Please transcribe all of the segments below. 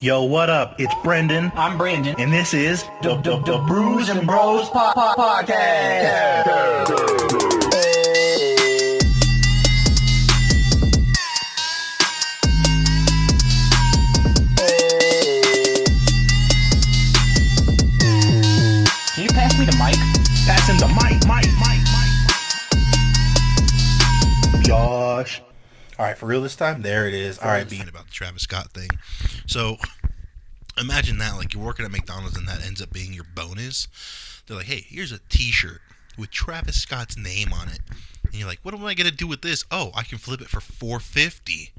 Yo, what up? It's Brendan, I'm Brandon. and this is The Brews and Bros podcast. Can you pass me the mic? passing the mic. Josh. All right, for real this time? There it is. All right, being about the Travis Scott thing. So, imagine that, like, you're working at McDonald's and that ends up being your bonus. They're like, hey, here's a t-shirt with Travis Scott's name on it. And you're like, what am I going to do with this? Oh, I can flip it for $4.50.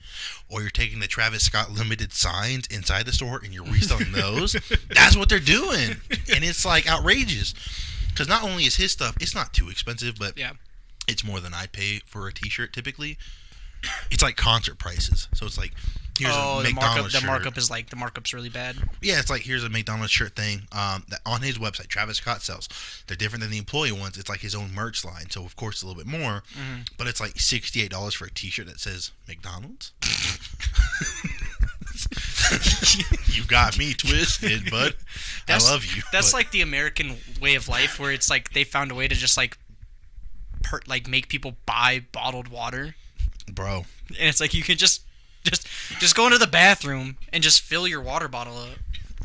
Or you're taking the Travis Scott limited signs inside the store and you're reselling those. That's what they're doing. And it's, like, outrageous. Because not only is his stuff, it's not too expensive, but Yeah. it's more than I'd pay for a t-shirt typically. It's like concert prices. So it's like, here's a McDonald's shirt. The markup's really bad. Yeah, it's like, here's a McDonald's shirt thing that on his website, Travis Scott sells. They're different than the employee ones. It's like his own merch line. So, of course, it's a little bit more. Mm-hmm. But it's like $68 for a t-shirt that says McDonald's. You got me twisted, bud. I love you. That's like the American way of life where it's like they found a way to just like make people buy bottled water. Bro. And it's like you can just go into the bathroom and just fill your water bottle up.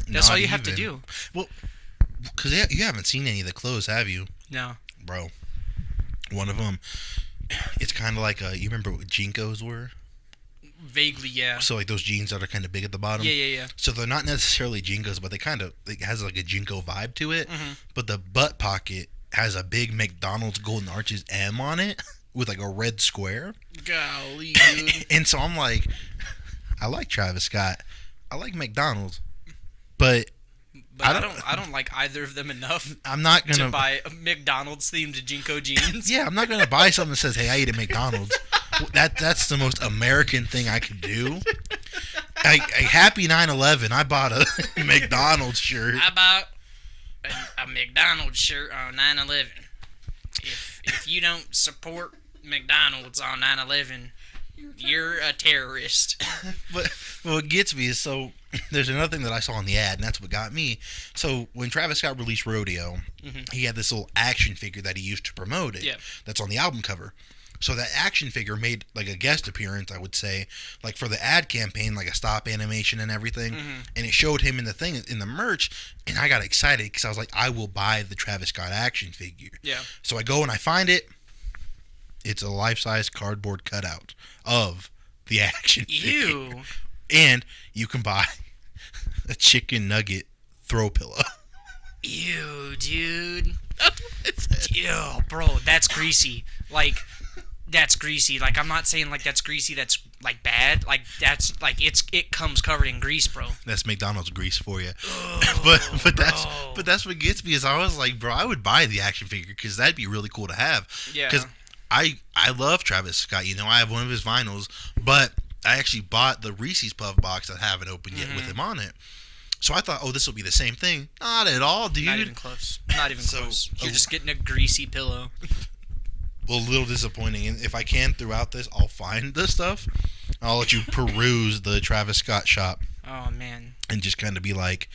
That's all you have to do. Well, because you haven't seen any of the clothes, have you? No. Bro. One of them, it's kind of like, you remember what Jinkos were? Vaguely, yeah. So, like, those jeans that are kind of big at the bottom? Yeah. So, they're not necessarily Jinkos, but it has, like, a Jinko vibe to it. Mm-hmm. But the butt pocket has a big McDonald's Golden Arches M on it with, like, a red square. Golly, dude. And so, I'm like, I like Travis Scott. I like McDonald's. But I don't like either of them enough I'm not going to buy a McDonald's themed Jinko jeans. Yeah, I'm not going to buy something that says, hey, I eat at McDonald's. That's the most American thing I could do. A happy 9/11, I bought a McDonald's shirt. I bought a McDonald's shirt on 9/11. If you don't support McDonald's on 9/11, you're a terrorist. But what gets me is, so there's another thing that I saw in the ad, and that's what got me. So when Travis Scott released Rodeo, he had this little action figure that he used to promote it. Yeah. That's on the album cover. So that action figure made like a guest appearance, I would say, like for the ad campaign, like a stop animation and everything. And it showed him in the thing, in the merch, and I got excited because I was like, I will buy the Travis Scott action figure. Yeah. So I go and I find it. It's a life-size cardboard cutout of the action figure. Ew. And you can buy a chicken nugget throw pillow. Ew, dude. Ew, bro, that's greasy. That's greasy. Like, I'm not saying, like, that's greasy, that's, like, bad. Like, that's, like, it comes covered in grease, bro. That's McDonald's grease for you. Oh, but that's what gets me is I was like, bro, I would buy the action figure because that'd be really cool to have. Yeah. Because I love Travis Scott. You know, I have one of his vinyls, but I actually bought the Reese's Puff box that I haven't opened yet with him on it. So I thought, oh, this will be the same thing. Not at all, dude. Not even close. Close. You're just getting a greasy pillow. Well, a little disappointing. And if I can, throughout this, I'll find the stuff. I'll let you peruse the Travis Scott shop. Oh, man. And just kind of be like,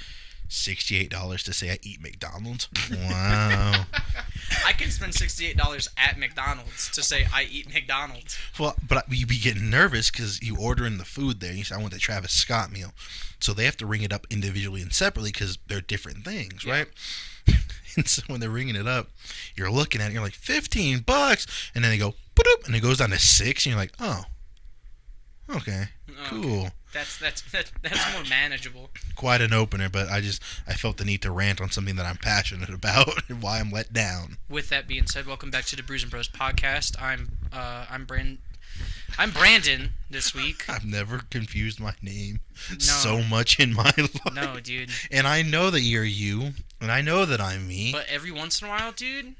$68 to say I eat McDonald's? Wow. I can spend $68 at McDonald's to say I eat McDonald's. Well, but you'd be getting nervous because you order in the food there. You say, I want the Travis Scott meal. So they have to ring it up individually and separately because they're different things, right? And so when they're ringing it up, you're looking at it, you're like, $15. And then they go, boop, and it goes down to $6. And you're like, oh, okay, cool. Okay. That's more manageable. Quite an opener, but I felt the need to rant on something that I'm passionate about and why I'm let down. With that being said, welcome back to the Brews and Bros podcast. I'm Brandon this week. I've never confused my name No. so much in my life. No, dude. And I know that you're you, and I know that I'm me. But every once in a while, dude,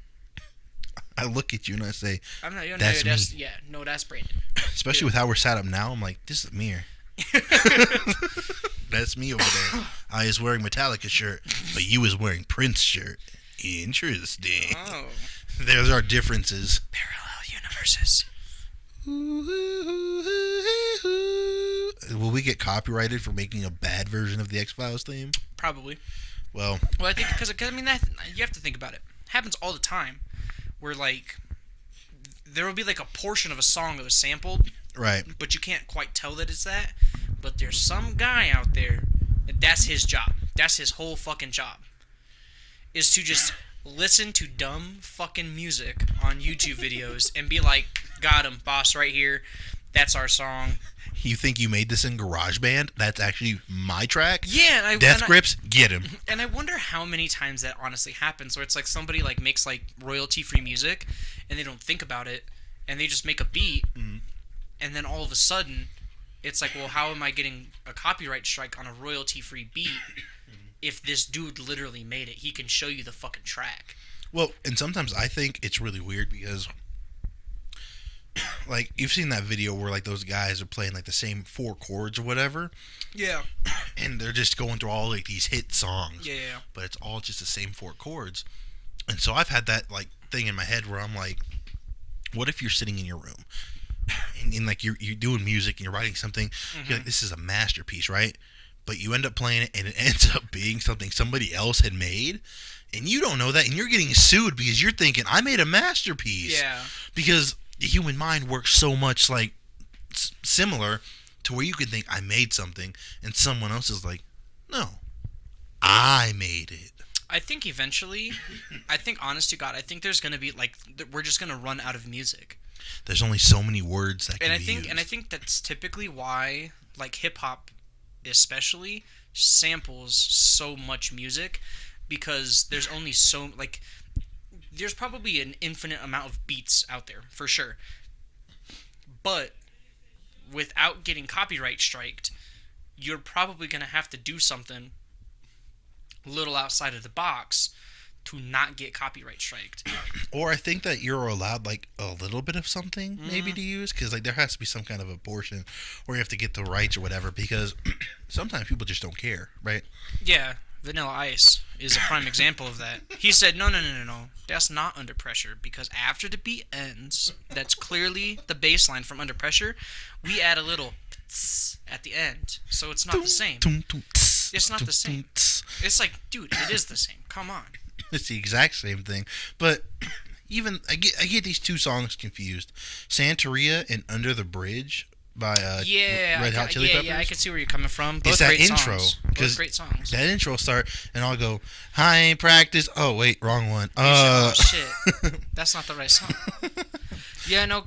I look at you and I say, I'm not. That's me. Yeah, no, that's Brandon. especially with how we're set up now, I'm like, this is a mirror. That's me over there. I is wearing Metallica shirt, but you is wearing Prince shirt. Interesting. Oh. There's our differences. Parallel universes. will we get copyrighted for making a bad version of the X-Files theme? Probably. Well, I think because I mean that you have to think about it. It happens all the time, where like there will be like a portion of a song that was sampled, right. but you can't quite tell that it's that. But there's some guy out there, and that's his job. That's his whole fucking job. Is to just listen to dumb fucking music on YouTube videos and be like, got him, boss, right here. That's our song. You think you made this in GarageBand? That's actually my track? Yeah. Death Grips, get him. And I wonder how many times that honestly happens, where it's like somebody like makes like royalty-free music, and they don't think about it, and they just make a beat, and then all of a sudden, it's like, well, how am I getting a copyright strike on a royalty-free beat if this dude literally made it? He can show you the fucking track. Well, and sometimes I think it's really weird because, like, you've seen that video where, like, those guys are playing, like, the same 4 chords or whatever. Yeah. And they're just going through all, like, these hit songs. Yeah. But it's all just the same 4 chords. And so I've had that, like, thing in my head where I'm like, what if you're sitting in your room and like, you're doing music and you're writing something, you're like, this is a masterpiece, right? But you end up playing it and it ends up being something somebody else had made, and you don't know that, and you're getting sued because you're thinking, I made a masterpiece. Yeah. Because the human mind works so much like similar to where you can think I made something and someone else is like, no, I made it. I think eventually, honest to God, I think there's going to be like, we're just going to run out of music. There's only so many words that can be used. And I think that's typically why, like, hip-hop especially samples so much music, because there's only so, like, there's probably an infinite amount of beats out there, for sure. But without getting copyright striked, you're probably going to have to do something a little outside of the box to not get copyright striked. Or I think that you're allowed, like, a little bit of something maybe to use, because, like, there has to be some kind of a portion where you have to get the rights or whatever, because sometimes people just don't care, right? Yeah, Vanilla Ice is a prime example of that. He said, no, that's not Under Pressure, because after the beat ends, that's clearly the bass line from Under Pressure, we add a little tss at the end, so it's not the same. It's not the same. It's like, dude, it is the same. Come on. It's the exact same thing. But even I get these 2 songs confused. Santeria and Under the Bridge by Red Hot Chili Peppers. Yeah, I can see where you're coming from. Both It's that great intro. songs. Both great songs. That intro start, and I'll go, I ain't practice. Oh, wait, wrong one. Oh, shit. That's not the right song. Yeah, no,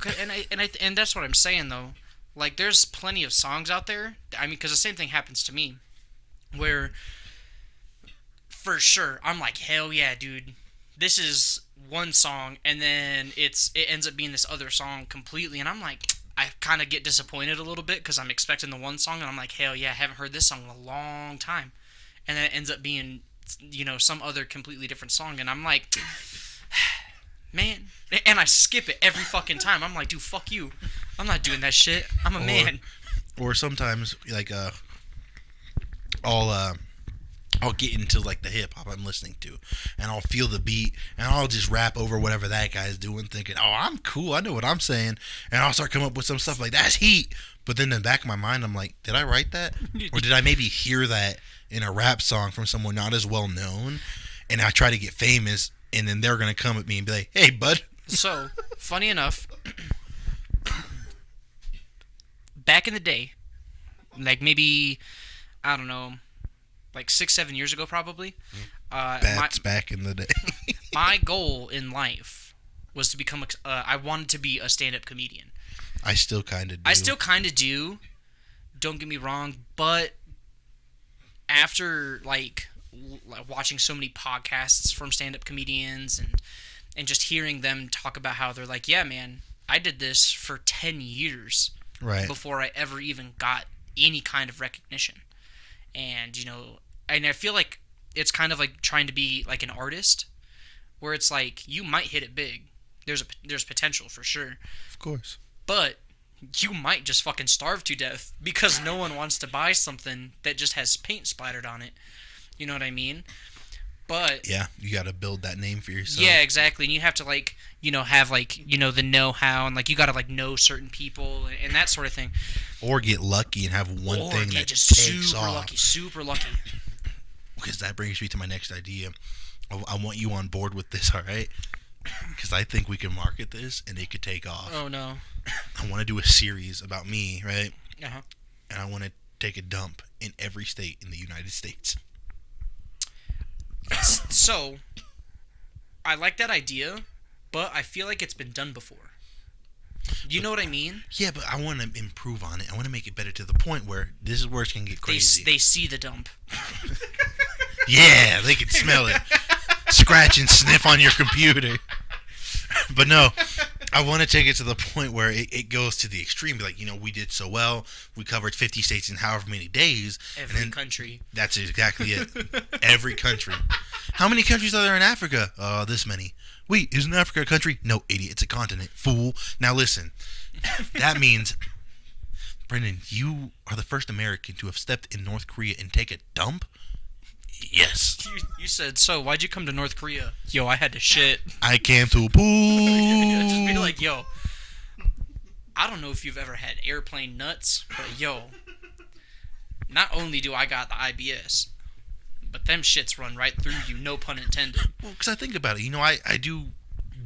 and that's what I'm saying, though. Like, there's plenty of songs out there. I mean, because the same thing happens to me, where for sure I'm like, hell yeah, dude, this is one song, and then it ends up being this other song completely, and I'm like, I kind of get disappointed a little bit because I'm expecting the one song, and I'm like, hell yeah, I haven't heard this song in a long time, and then it ends up being, you know, some other completely different song, and I'm like, man, and I skip it every fucking time. I'm like, dude, fuck you, I'm not doing that shit. I'm a man. Or sometimes, like, I'll get into, like, the hip hop I'm listening to, and I'll feel the beat, and I'll just rap over whatever that guy's doing, thinking, oh, I'm cool, I know what I'm saying, and I'll start coming up with some stuff like, that's heat, but then in the back of my mind, I'm like, did I write that? Or did I maybe hear that in a rap song from someone not as well known, and I try to get famous, and then they're going to come at me and be like, hey, bud. So, funny enough, back in the day, like maybe, I don't know, like 6-7 years ago probably. That's back in the day. My goal in life was to become I wanted to be a stand-up comedian. I still kind of do. I still kind of do. Don't get me wrong, but after like watching so many podcasts from stand-up comedians and just hearing them talk about how they're like, yeah, man, I did this for 10 years before I ever even got any kind of recognition. And, you know, and I feel like it's kind of like trying to be like an artist, where it's like, you might hit it big. There's potential for sure. Of course. But you might just fucking starve to death because no one wants to buy something that just has paint splattered on it. You know what I mean? But Yeah, you got to build that name for yourself. yeah, exactly. And you have to have the know-how, and you got to know certain people and that sort of thing. Or get lucky and have one Or thing get that just takes super off. lucky, super lucky. Because that brings me to my next idea. I want you on board with this, all right? Because I think we can market this and it could take off. Oh no. I want to do a series about me, right? Uh-huh. And I want to take a dump in every state in the United States. So, I like that idea, but I feel like it's been done before. You know what I mean? Yeah, but I want to improve on it. I want to make it better to the point where this is where it's going to get crazy. They see the dump. Yeah, they can smell it. Scratch and sniff on your computer. But no, I want to take it to the point where it goes to the extreme. Be like, we did so well. We covered 50 states in however many days. Every country. That's exactly it. Every country. How many countries are there in Africa? This many. Wait, isn't Africa a country? No, idiot. It's a continent. Fool. Now listen. That means, Brendan, you are the first American to have stepped in North Korea and take a dump? Yes. You said, so why'd you come to North Korea? Yo, I had to shit. I came to poo. Just be like, yo, I don't know if you've ever had airplane nuts, but yo, not only do I got the IBS, but them shits run right through you, no pun intended. Well, because I think about it, I do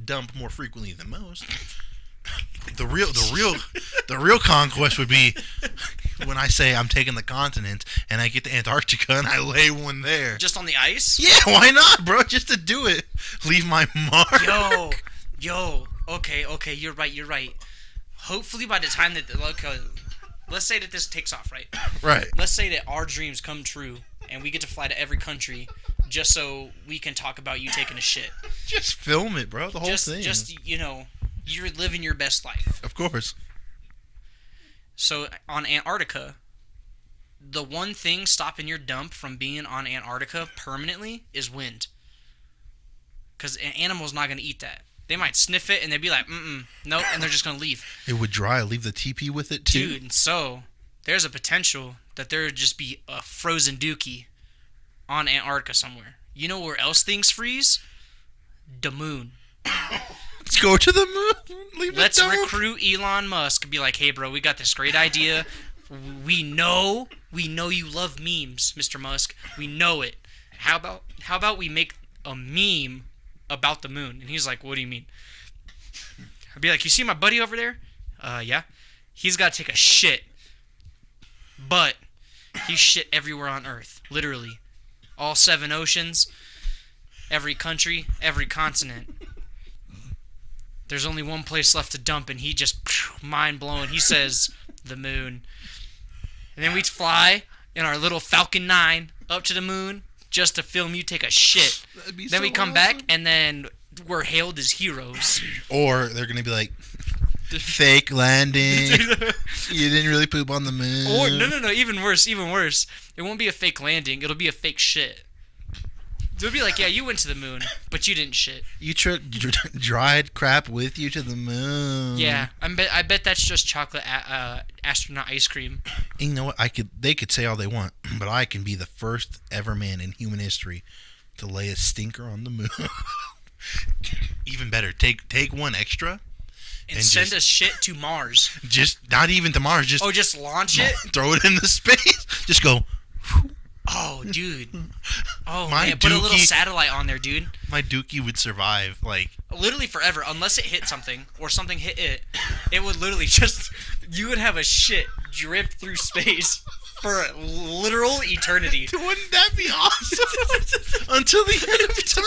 dump more frequently than most. The real conquest would be when I say I'm taking the continent and I get to Antarctica and I lay one there. Just on the ice? Yeah, why not, bro? Just to do it. Leave my mark. Yo. Okay, you're right. Hopefully by the time that, let's say that this takes off, right? Right. Let's say that our dreams come true and we get to fly to every country just so we can talk about you taking a shit. Just film it, bro. The whole thing. You're living your best life. Of course. So on Antarctica, the one thing stopping your dump from being on Antarctica permanently is wind. Because an animal's not going to eat that. They might sniff it and they'd be like, nope, and they're just going to leave. It would dry. Leave the teepee with it, too. Dude, so there's a potential that there would just be a frozen dookie on Antarctica somewhere. You know where else things freeze? The moon. Let's go to the moon. Let's recruit Elon Musk. Be like, hey, bro, we got this great idea. We know you love memes, Mr. Musk. We know it. How about we make a meme about the moon? And he's like, what do you mean? I'd be like, you see my buddy over there? Yeah. He's got to take a shit. But he shit everywhere on Earth. Literally. All 7 oceans. Every country. Every continent. There's only one place left to dump, and he just mind blowing. He says the moon, and then we'd fly in our little Falcon 9 up to the moon just to film you take a shit. Then we come back, and then we're hailed as heroes. Or they're gonna be like, fake landing. You didn't really poop on the moon. Or no, even worse. It won't be a fake landing. It'll be a fake shit. They'll be like, yeah, you went to the moon, but you didn't shit. You dried crap with you to the moon. Yeah, I bet that's just chocolate astronaut ice cream. And you know what? They could say all they want, but I can be the first ever man in human history to lay a stinker on the moon. Even better, take one extra and send a shit to Mars. Just not even to Mars. Just launch it. Throw it into space. Just go. Oh, dude. Oh, my man. Put a little satellite on there, dude. My dookie would survive, literally forever, unless it hit something, or something hit it. It would literally just... You would have a shit drip through space for literal eternity. Wouldn't that be awesome? Until the end of time.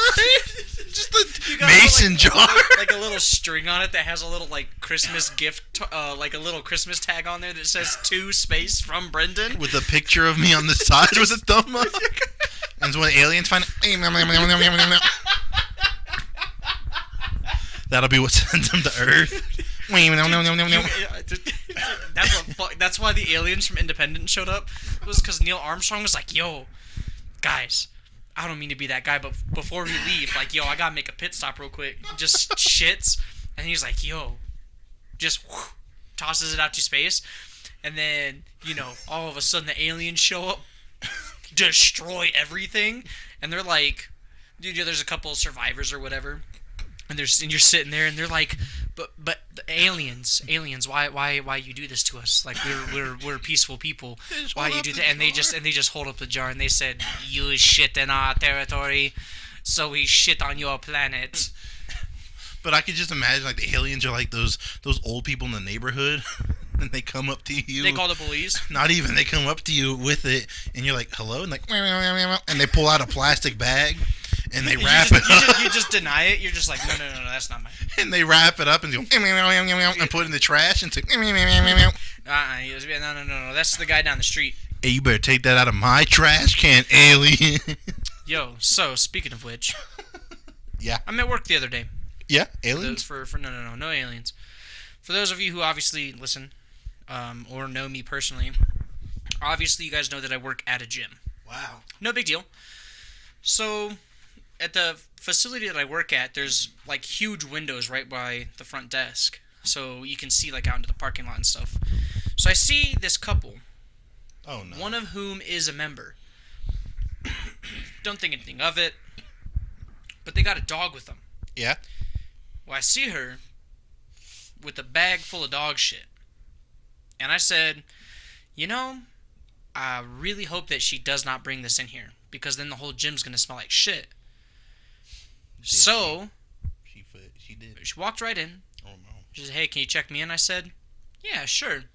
Just a mason jar. Like a little string on it that has a little, Christmas gift, like a little Christmas tag on there that says to space from Brendan. With a picture of me on the side with a thumb up. And so when aliens find it, that'll be what sends them to Earth. That's why the aliens from Independence showed up. It was because Neil Armstrong was like, yo, guys, I don't mean to be that guy, but before we leave, yo, I gotta make a pit stop real quick. Just shits. And he's like, yo, just tosses it out to space. And then, all of a sudden the aliens show up, destroy everything. And they're like, there's a couple of survivors or whatever, and you're sitting there, and they're like, but the aliens, why you do this to us? Like we're peaceful people. Why you do that? And they just hold up the jar, and they said, you shit in our territory, so we shit on your planet. But I could just imagine like the aliens are like those old people in the neighborhood, and they come up to you. They call the police. Not even. They come up to you with it, and you're like, "Hello," and like, and they pull out a plastic bag, and they wrap it up. You just deny it. You're just like, no, that's not mine. And they wrap it up and go and put it in the trash and say, No, that's the guy down the street. "Hey, you better take that out of my trash can, alien." Yo, so speaking of which, Yeah. I'm at work the other day. Yeah, aliens. For no aliens. For those of you who obviously listen, or know me personally, obviously you guys know that I work at a gym. Wow. No big deal. So, at the facility that I work at, there's like huge windows right by the front desk, so you can see like out into the parking lot and stuff. So I see this couple. Oh no. One of whom is a member. Don't think anything of it, but they got a dog with them. Yeah. Well, I see her with a bag full of dog shit. And I said, I really hope that she does not bring this in here, because then the whole gym's going to smell like shit. So, she did. She walked right in. Oh no. She said, hey, can you check me in? I said, yeah, sure.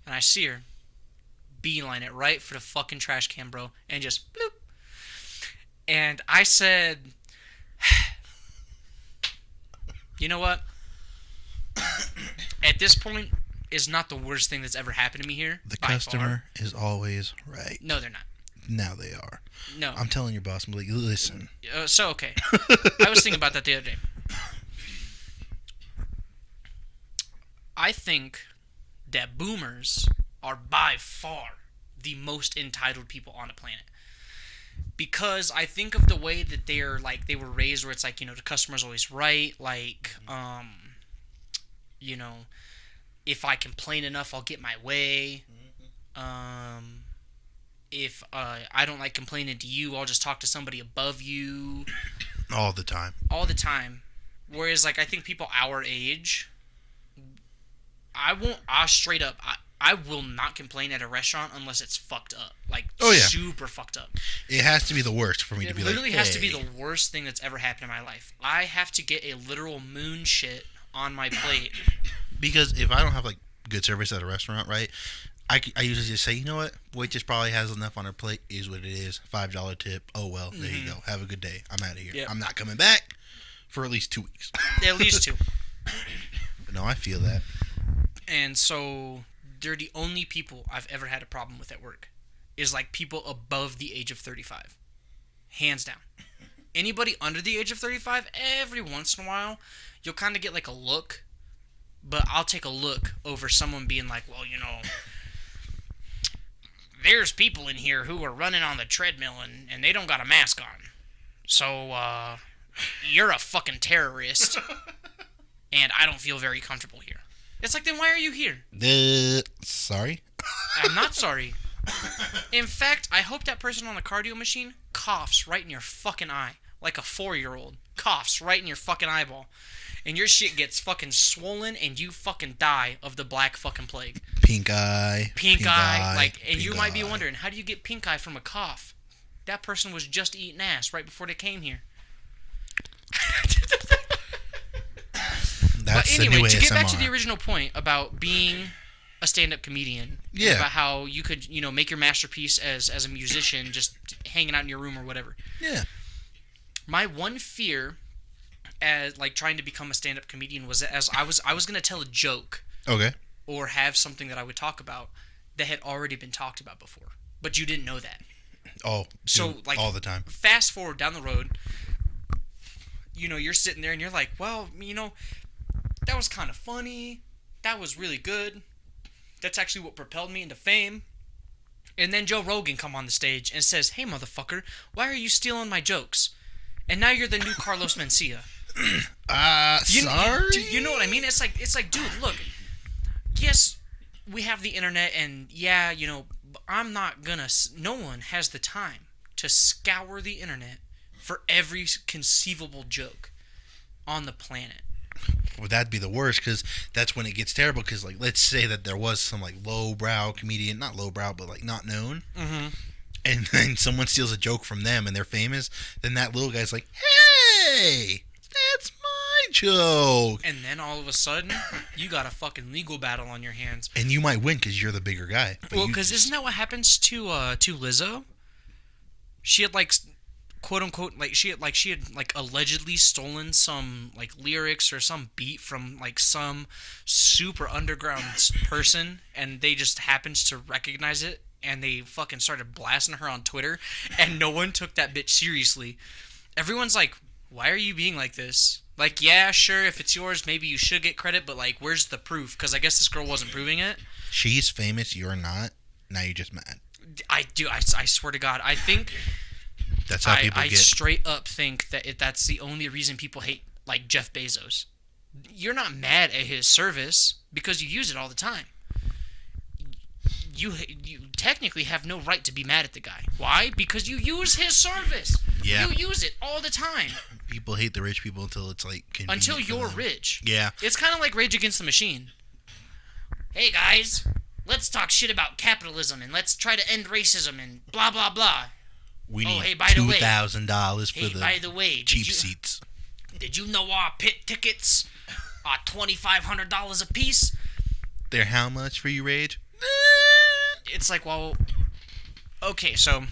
And I see her beeline it right for the fucking trash can, bro. And just bloop. And I said, you know what? At this point, is not the worst thing that's ever happened to me here. The customer is always right. No, they're not. Now they are. No. I'm telling your boss, I'm like, listen. Okay. I was thinking about that the other day. I think that boomers are by far the most entitled people on the planet. Because I think of the way that they were raised, where it's like, the customer's always right. Like, if I complain enough, I'll get my way. If I don't like complaining to you, I'll just talk to somebody above you. All the time. All the time. Whereas, like, I think people our age, I will not complain at a restaurant unless it's fucked up. Like, super fucked up. It has to be the worst for me to be like, It literally has to be the worst thing that's ever happened in my life. I have to get a literal moon shit on my plate. Because if I don't have, like, good service at a restaurant, right, I usually just say, you know what, waitress probably has enough on her plate, is what it is, $5 tip, oh well, there you go, have a good day, I'm out of here. Yep. I'm not coming back for at least 2 weeks. At least 2. But no, I feel that. And so, they're the only people I've ever had a problem with at work, is like people above the age of 35. Hands down. Anybody under the age of 35, every once in a while, you'll kind of get like a look, but I'll take a look over someone being like, well, there's people in here who are running on the treadmill and they don't got a mask on. So, you're a fucking terrorist. And I don't feel very comfortable here. It's like, then why are you here? Sorry? I'm not sorry. In fact, I hope that person on the cardio machine coughs right in your fucking eye. Like a 4-year-old. Coughs right in your fucking eyeball. And your shit gets fucking swollen and you fucking die of the black fucking plague. Pink eye. Pink eye. Like, and you might be wondering, how do you get pink eye from a cough? That person was just eating ass right before they came here. That's but anyway, to get ASMR. back to the original point about being a stand-up comedian, about how you could, make your masterpiece as a musician, just hanging out in your room or whatever. Yeah. My one fear, as like trying to become a stand-up comedian, was that as I was gonna tell a joke, okay, or have something that I would talk about that had already been talked about before, but you didn't know that. Oh, so like all the time. Fast forward down the road, you're sitting there and you're like, well, that was kind of funny. That was really good. That's actually what propelled me into fame. And then Joe Rogan come on the stage and says, hey, motherfucker, why are you stealing my jokes? And now you're the new Carlos Mencia. Sorry? You know what I mean? It's like, dude, look. Yes, we have the internet, and I'm not gonna. No one has the time to scour the internet for every conceivable joke on the planet. Well, that'd be the worst, because that's when it gets terrible. Because, like, let's say that there was some, like, lowbrow comedian, not lowbrow, but, like, not known. Mm-hmm. And then someone steals a joke from them and they're famous. Then that little guy's like, hey, that's my joke. And then all of a sudden, you got a fucking legal battle on your hands. And you might win because you're the bigger guy. Well, because isn't that what happens to Lizzo? She had, like, quote unquote, like she had allegedly stolen some, like, lyrics or some beat from, like, some super underground person, and they just happened to recognize it, and they fucking started blasting her on Twitter, and no one took that bitch seriously. Everyone's like, why are you being like this? Like, yeah, sure, if it's yours, maybe you should get credit, but, like, where's the proof? Because I guess this girl wasn't proving it. She's famous, you're not. Now you're just mad. I swear to God, I think... That's how people I get. straight up think that that's the only reason people hate, like, Jeff Bezos. You're not mad at his service because you use it all the time. You technically have no right to be mad at the guy. Why? Because you use his service. Yeah. You use it all the time. People hate the rich people until it's, like, convenient. Until you're rich. Yeah. It's kind of like Rage Against the Machine. Hey, guys, let's talk shit about capitalism and let's try to end racism and blah, blah, blah. We need hey, by the way, $2,000 for by the way, cheap seats. Did you know our pit tickets are $2,500 a piece? They're how much for you, Rage? It's like, well, okay, so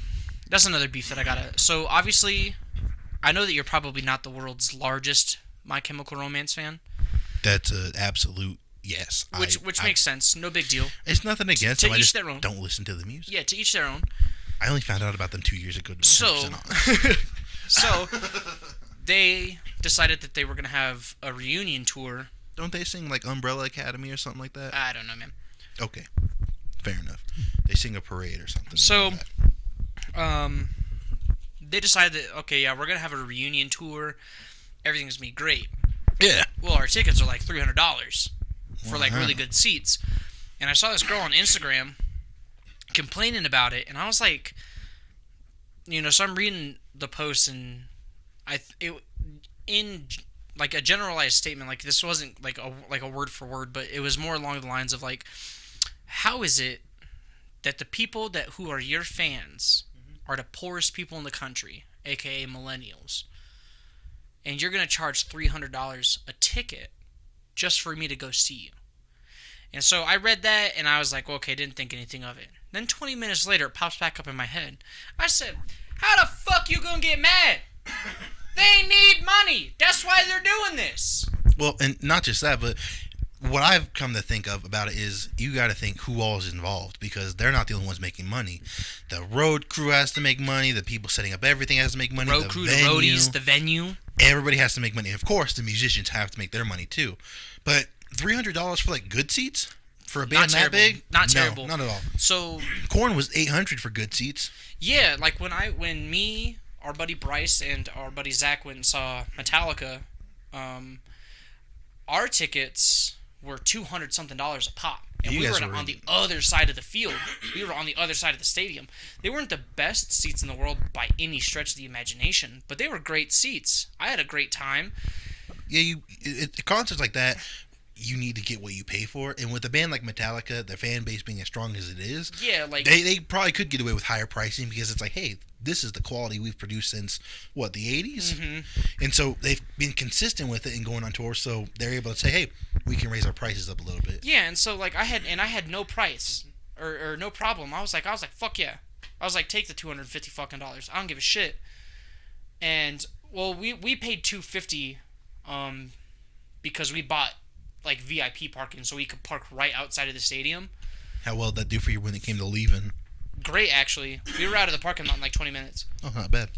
that's another beef that I gotta... So, obviously, I know that you're probably not the world's largest My Chemical Romance fan. That's an absolute yes. Which makes sense. No big deal. It's nothing against them. I each just their own. don't listen to the music. Yeah, to each their own. I only found out about them 2 years ago. So, they decided that they were going to have a reunion tour. Don't they sing like Umbrella Academy or something like that? I don't know, man. Okay, fair enough. They sing a parade or something. So, like they decided that, okay, yeah, we're going to have a reunion tour. Everything's going to be great. yeah. Well, our tickets are like $300 for, like, Wow. really good seats. And I saw this girl on Instagram complaining about it, and I was like, so I'm reading the post, and in like a generalized statement, like, this wasn't like a word for word, but it was more along the lines of, like, how is it that the people who are your fans are the poorest people in the country, aka millennials, and you're gonna charge $300 a ticket just for me to go see you? And so I read that, and I was like, well, okay, didn't think anything of it. Then 20 minutes later, it pops back up in my head. I said, how the fuck you gonna get mad? They need money. That's why they're doing this. Well, and not just that, but what I've come to think of about it is you got to think who all is involved, because they're not the only ones making money. The road crew has to make money. The people setting up everything has to make money. Road crew, the roadies, the venue. Everybody has to make money. Of course, the musicians have to make their money too. But $300 for, like, good seats for a band that big? Not terrible. Not at all. So Korn was $800 for good seats. yeah, like when me, our buddy Bryce, and our buddy Zach went and saw Metallica, our tickets were $200-something a pop. And You we guys were were on the other side of the field. We were on the other side of the stadium. They weren't the best seats in the world by any stretch of the imagination, but they were great seats. I had a great time. Yeah, concerts like that, you need to get what you pay for. And with a band like Metallica, their fan base being as strong as it is, Yeah, like they probably could get away with higher pricing, because it's like, hey, this is the quality we've produced since, what, the 80s? Mm-hmm. And so they've been consistent with it and going on tour, so they're able to say, hey, we can raise our prices up a little bit. yeah, and so, like, I had no price or no problem. I was like, fuck yeah. I was like, take the $250 fucking dollars. I don't give a shit. And well, we paid $250 because we bought, like, VIP parking, so we could park right outside of the stadium. How well did that do for you when it came to leaving? Great, actually. We were out of the parking lot in like 20 minutes. Oh, not bad.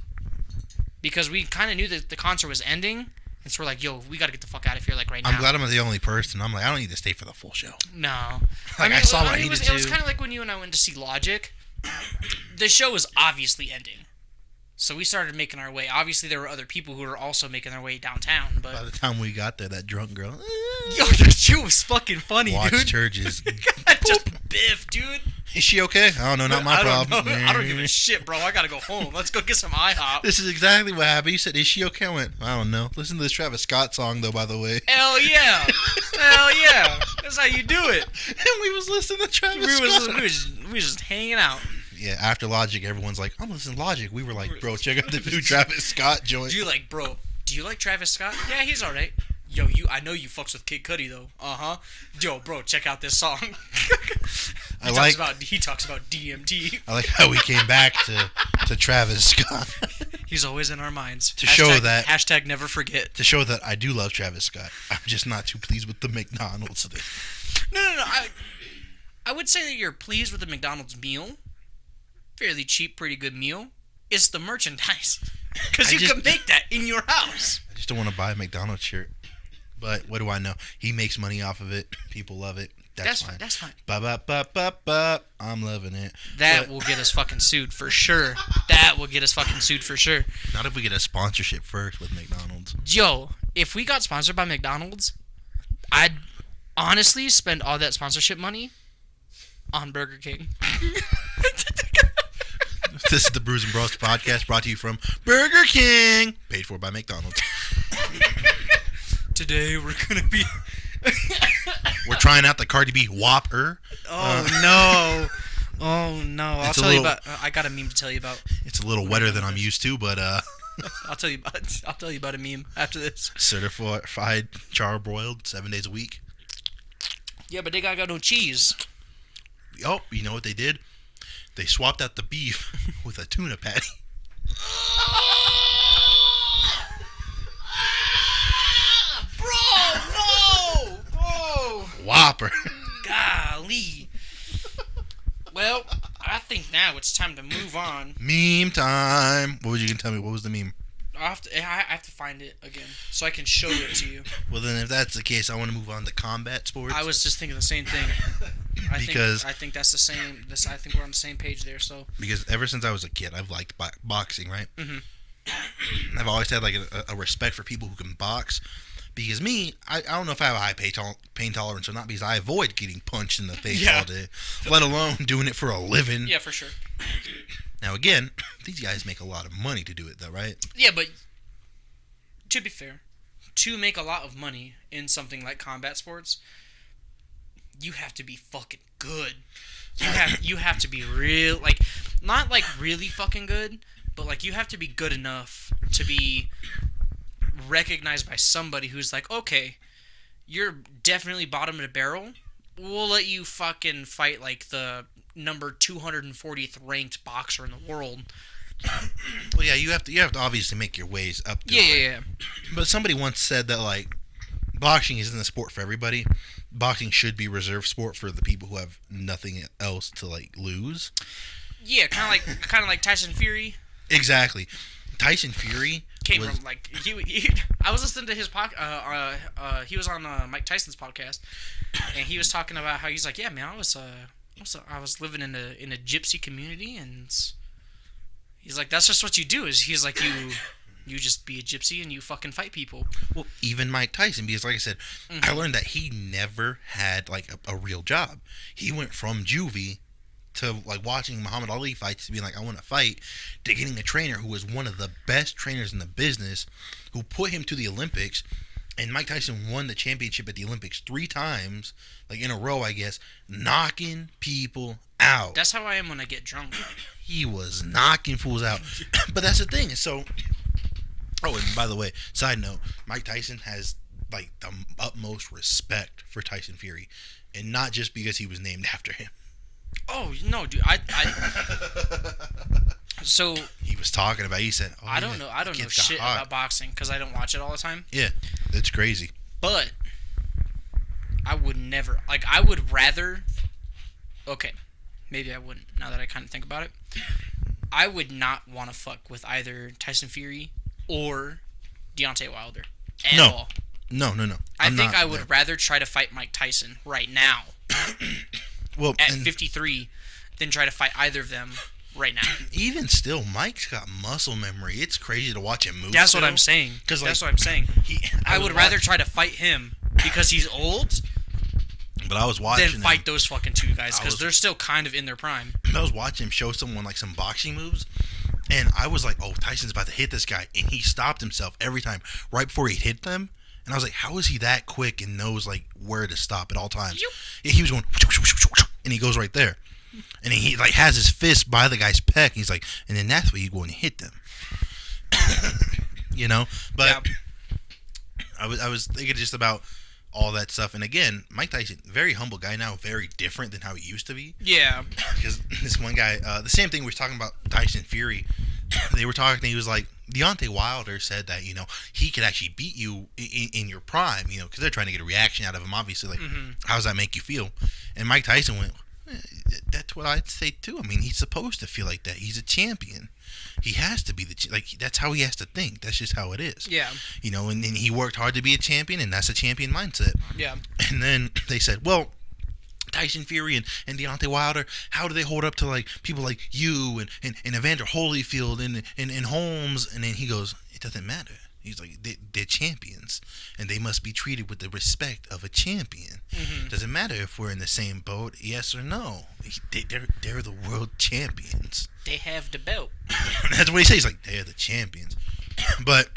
Because we kind of knew that the concert was ending, and so we're like, yo, we gotta get the fuck out of here, like, right now. I'm glad I'm the only person. I'm like, I don't need to stay for the full show. No. Like, I saw what I it needed was to. kind of like when you and I went to see Logic. The show was obviously ending. So we started making our way. Obviously, there were other people who were also making their way downtown, but... By the time we got there, that drunk girl Yo, that shit was fucking funny, watched dude. churches. Just biff, dude. Is she okay? I don't know. Not my problem. I don't give a shit, bro. I gotta go home. Let's go get some IHOP. This is exactly what happened. You said, "Is she okay?" I went, "I don't know." Listen to this Travis Scott song, though. By the way. Hell yeah, hell yeah. That's how you do it. And we was listening to Travis Scott. We was just hanging out. Yeah, after Logic, everyone's like, "I'm listening to Logic." We were like, "Bro, check out the new Travis Scott joint." Do you like Travis Scott? Yeah, he's alright. Yo, I know you fucks with Kid Cudi though. Yo, bro, check out this song. He talks about DMT. I like how we came back to Travis Scott. He's always in our minds. To show that hashtag never forget. To show that I do love Travis Scott. I'm just not too pleased with the McDonald's thing. No. I would say that you're pleased with the McDonald's meal. Fairly cheap, pretty good meal. It's the merchandise. Because you can make that in your house. I just don't want to buy a McDonald's shirt. But what do I know? He makes money off of it. People love it. That's fine. That's fine. I'm loving it. That will get us fucking sued for sure. Not if we get a sponsorship first with McDonald's. Yo, if we got sponsored by McDonald's, I'd honestly spend all that sponsorship money on Burger King. This is the Brews and Bros podcast brought to you from Burger King. Paid for by McDonald's. Today we're going to be... We're trying out the Cardi B Whopper. No. I'll tell you about... I got a meme to tell you about. It's a little wetter than I'm used to, but... I'll tell you about a meme after this. Certified charbroiled 7 days a week. Yeah, but they got no cheese. Oh, you know what they did? They swapped out the beef with a tuna patty. Bro! Whopper. Golly. Well, I think now it's time to move on. Meme time. What was you gonna tell me? What was the meme? I have to find it again so I can show it to you. Well, then, if that's the case, I want to move on to combat sports. I was just thinking the same thing. I think that's the same. I think we're on the same page there. So because ever since I was a kid, I've liked boxing, right? Mm-hmm. I've always had like a respect for people who can box. Because me, I don't know if I have a high pain tolerance or not. Because I avoid getting punched in the face all day, let alone doing it for a living. Yeah, for sure. Now again, these guys make a lot of money to do it, though, right? Yeah, but to be fair, to make a lot of money in something like combat sports, you have to be fucking good. You have to be real, like, not like really fucking good, but like you have to be good enough to be recognized by somebody who's like, okay, you're definitely bottom of the barrel. We'll let you fucking fight like the number 240th ranked boxer in the world. Well, yeah, you have to obviously make your ways up. Yeah. But somebody once said that like boxing isn't a sport for everybody. Boxing should be reserved sport for the people who have nothing else to like lose. Yeah, kind of like Tyson Fury. Exactly. Tyson Fury came from like he I was listening to his he was on Mike Tyson's podcast, and he was talking about how he's like, yeah, man, I was living in a gypsy community, and he's like, that's just what you do. Is he's like, you just be a gypsy and you fucking fight people. Well, even Mike Tyson, because like I said, I learned that he never had like a real job. He went from juvie to like watching Muhammad Ali fights to being like, I want to fight, to getting a trainer who was one of the best trainers in the business, who put him to the Olympics. And Mike Tyson won the championship at the Olympics 3 times, like in a row, I guess, knocking people out. That's how I am when I get drunk. He was knocking fools out. But that's the thing. So, oh, and by the way, side note, Mike Tyson has like the utmost respect for Tyson Fury, and not just because he was named after him. Oh no, dude! So he was talking about. He said, "Oh, I don't know shit about boxing because I don't watch it all the time." Yeah, it's crazy. But I would never like. I would rather. Okay, maybe I wouldn't. Now that I kind of think about it, I would not want to fuck with either Tyson Fury or Deontay Wilder at all. No. I think I would rather try to fight Mike Tyson right now. Well, at 53 than try to fight either of them right now. Even still, Mike's got muscle memory. It's crazy to watch him move. That's what I'm saying. That's what I'm saying. I would rather try to fight him because he's old But I was watching then fight him. those fucking two guys because they're still kind of in their prime. I was watching him show someone like some boxing moves, and I was like, "Oh, Tyson's about to hit this guy," and he stopped himself every time right before he hit them. And I was like, "How is he that quick and knows like where to stop at all times?" Yeah, he was going, and he goes right there, and he like has his fist by the guy's peck. And he's like, and then that's where you go and hit them. You know, but Yeah. I was thinking just about all that stuff. And again, Mike Tyson, very humble guy now, very different than how he used to be. Yeah. Because this one guy, the same thing we were talking about Tyson Fury. They were talking. He was like, Deontay Wilder said that he could actually beat you in your prime. Because they're trying to get a reaction out of him. Obviously, like, how does that make you feel? And Mike Tyson went, that's what I'd say too. I mean, he's supposed to feel like that. He's a champion. He has to be that's how he has to think. That's just how it is. Yeah. And he worked hard to be a champion, and that's a champion mindset. Yeah. And then they said, well, Tyson Fury and Deontay Wilder, how do they hold up to like people like you and Evander Holyfield and Holmes? And then he goes, it doesn't matter. He's like, they're champions, and they must be treated with the respect of a champion. Doesn't matter if we're in the same boat, yes or no. They're the world champions. They have the belt. That's what he says. He's like, they're the champions. But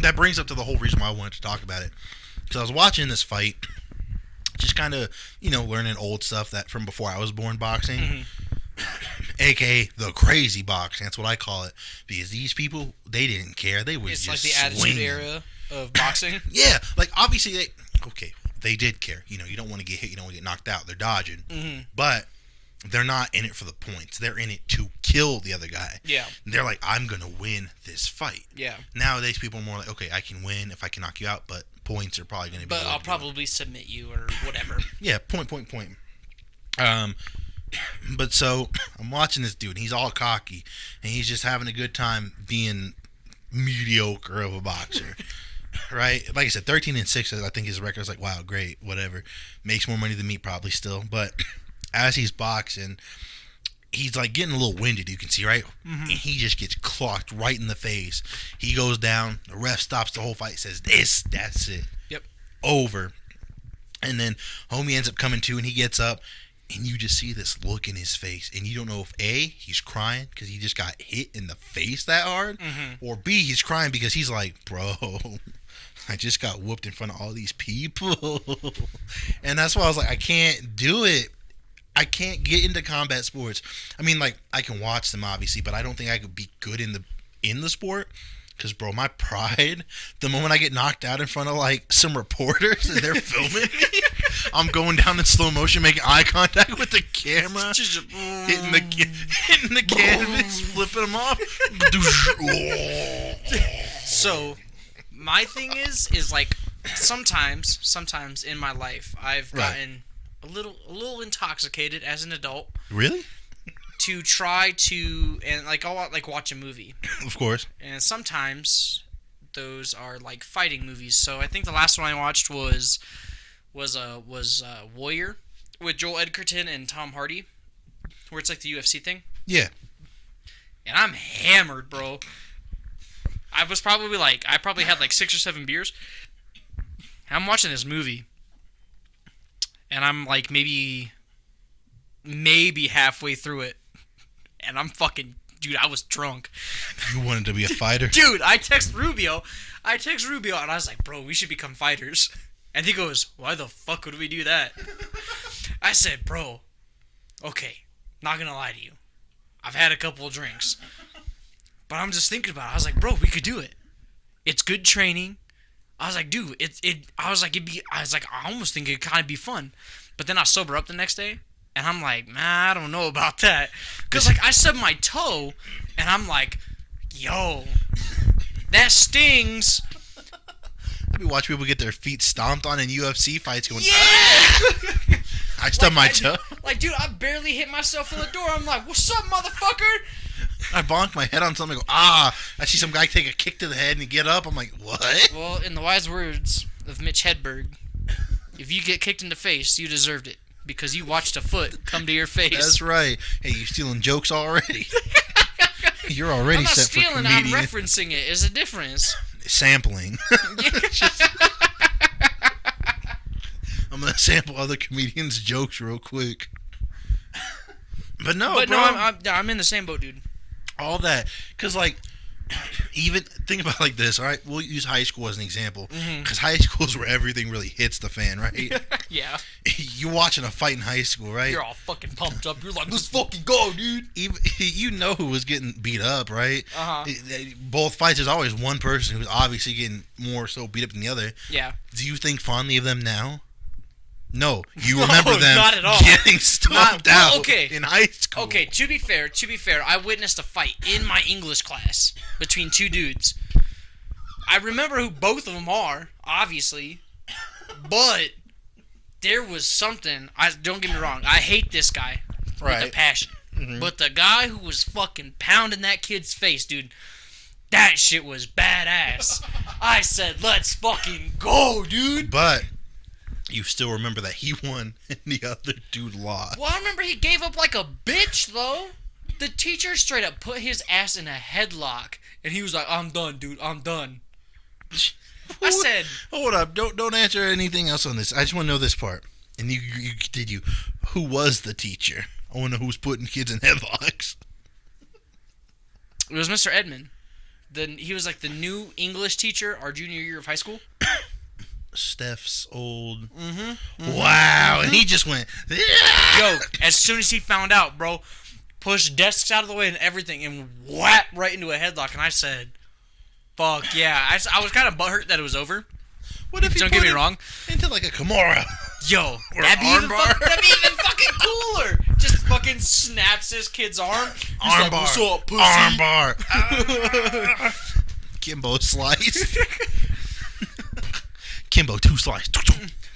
that brings up to the whole reason why I wanted to talk about it. Because I was watching this fight, just kind of, learning old stuff that from before I was born boxing. AKA the crazy boxing. That's what I call it. Because these people, they didn't care. They was It's just like the Attitude swinging. Era of boxing. Yeah. Like, obviously, they did care. You don't want to get hit. You don't want to get knocked out. They're dodging. But they're not in it for the points. They're in it to kill the other guy. Yeah. They're like, I'm going to win this fight. Yeah. Nowadays, people are more like, okay, I can win if I can knock you out, but points are probably going to be... But I'll probably submit you or whatever. Yeah, point. But so, I'm watching this dude, and he's all cocky, and he's just having a good time being mediocre of a boxer. Right? Like I said, 13-6, I think his record is like, wow, great, whatever. Makes more money than me probably still, but as he's boxing, he's like getting a little winded, you can see, right? And he just gets clocked right in the face. He goes down, the ref stops the whole fight, says, that's it. Yep. Over. And then homie ends up coming to, and he gets up, and you just see this look in his face, and you don't know if A, he's crying because he just got hit in the face that hard, or B, he's crying because he's like, bro, I just got whooped in front of all these people. And that's why I was like, I can't do it. I can't get into combat sports. I mean, like, I can watch them, obviously, but I don't think I could be good in the sport. Because, bro, my pride, the moment I get knocked out in front of, like, some reporters and they're filming me, I'm going down in slow motion, making eye contact with the camera, hitting the canvas, flipping them off. So, my thing is like, sometimes in my life, I've gotten a little intoxicated as an adult. Really? To try to, and like I'll like watch a movie, Of course. and sometimes those are like fighting movies. So I think the last one I watched was Warrior with Joel Edgerton and Tom Hardy, where it's like the UFC thing. Yeah. And I'm hammered, bro. I probably had like 6 or 7 beers. I'm watching this movie, and I'm like maybe halfway through it. And I'm fucking... Dude, I was drunk. You wanted to be a fighter? Dude, I text Rubio, and I was like, bro, we should become fighters. And he goes, why the fuck would we do that? I said, bro, okay, not gonna lie to you. I've had a couple of drinks. But I'm just thinking about it. I was like, bro, we could do it. It's good training. I was like, dude, I almost think it'd kind of be fun. But then I sober up the next day. And I'm like, nah, I don't know about that. Because, like, I stubbed my toe, and I'm like, yo, that stings. We watch people get their feet stomped on in UFC fights going, Yeah! I stubbed my toe. Dude, I barely hit myself in the door. I'm like, what's up, motherfucker? I bonked my head on something. I go, I see some guy take a kick to the head and get up. I'm like, what? Well, in the wise words of Mitch Hedberg, if you get kicked in the face, you deserved it. Because you watched a foot come to your face. That's right. Hey, you stealing jokes already? You're already I'm not set stealing, for comedian. I'm referencing it. Is a difference. Sampling. I'm to sample other comedians' jokes real quick. But no, But bro. no, I'm in the same boat, dude. All that. Because, like, even think about it like this, all right? We'll use high school as an example. Because high school is where everything really hits the fan, right? Yeah. You're watching a fight in high school, right? You're all fucking pumped up. You're like, let's fucking go, dude. Even, you know who was getting beat up, right? Uh-huh. Both fights, there's always one person who's obviously getting more so beat up than the other. Yeah. Do you think fondly of them now? No, you remember them not at all. getting stomped out okay. in high school. Okay, to be fair, I witnessed a fight in my English class between two dudes. I remember who both of them are, obviously, but there was something. Don't get me wrong, I hate this guy with a passion. But the guy who was fucking pounding that kid's face, dude, that shit was badass. I said, let's fucking go, dude. But you still remember that he won and the other dude lost. Well, I remember he gave up like a bitch, though. The teacher straight up put his ass in a headlock, and he was like, I'm done, dude, I'm done. I said... Hold up, don't answer anything else on this. I just want to know this part. And who was the teacher? I want to know who's putting kids in headlocks. It was Mr. Edmond. He was like the new English teacher our junior year of high school. Steph's old... Wow, and he just went... Yo, as soon as he found out, bro, pushed desks out of the way and everything and whap right into a headlock. And I said, fuck yeah. I was kind of butthurt that it was over. What if he Don't put get me it wrong. into like a Kimura? Yo, Or that'd be even armbar. fucking cooler. Just fucking snaps this kid's arm. He's like, what's up, pussy? Armbar. Kimbo slice. Kimbo 2 slice.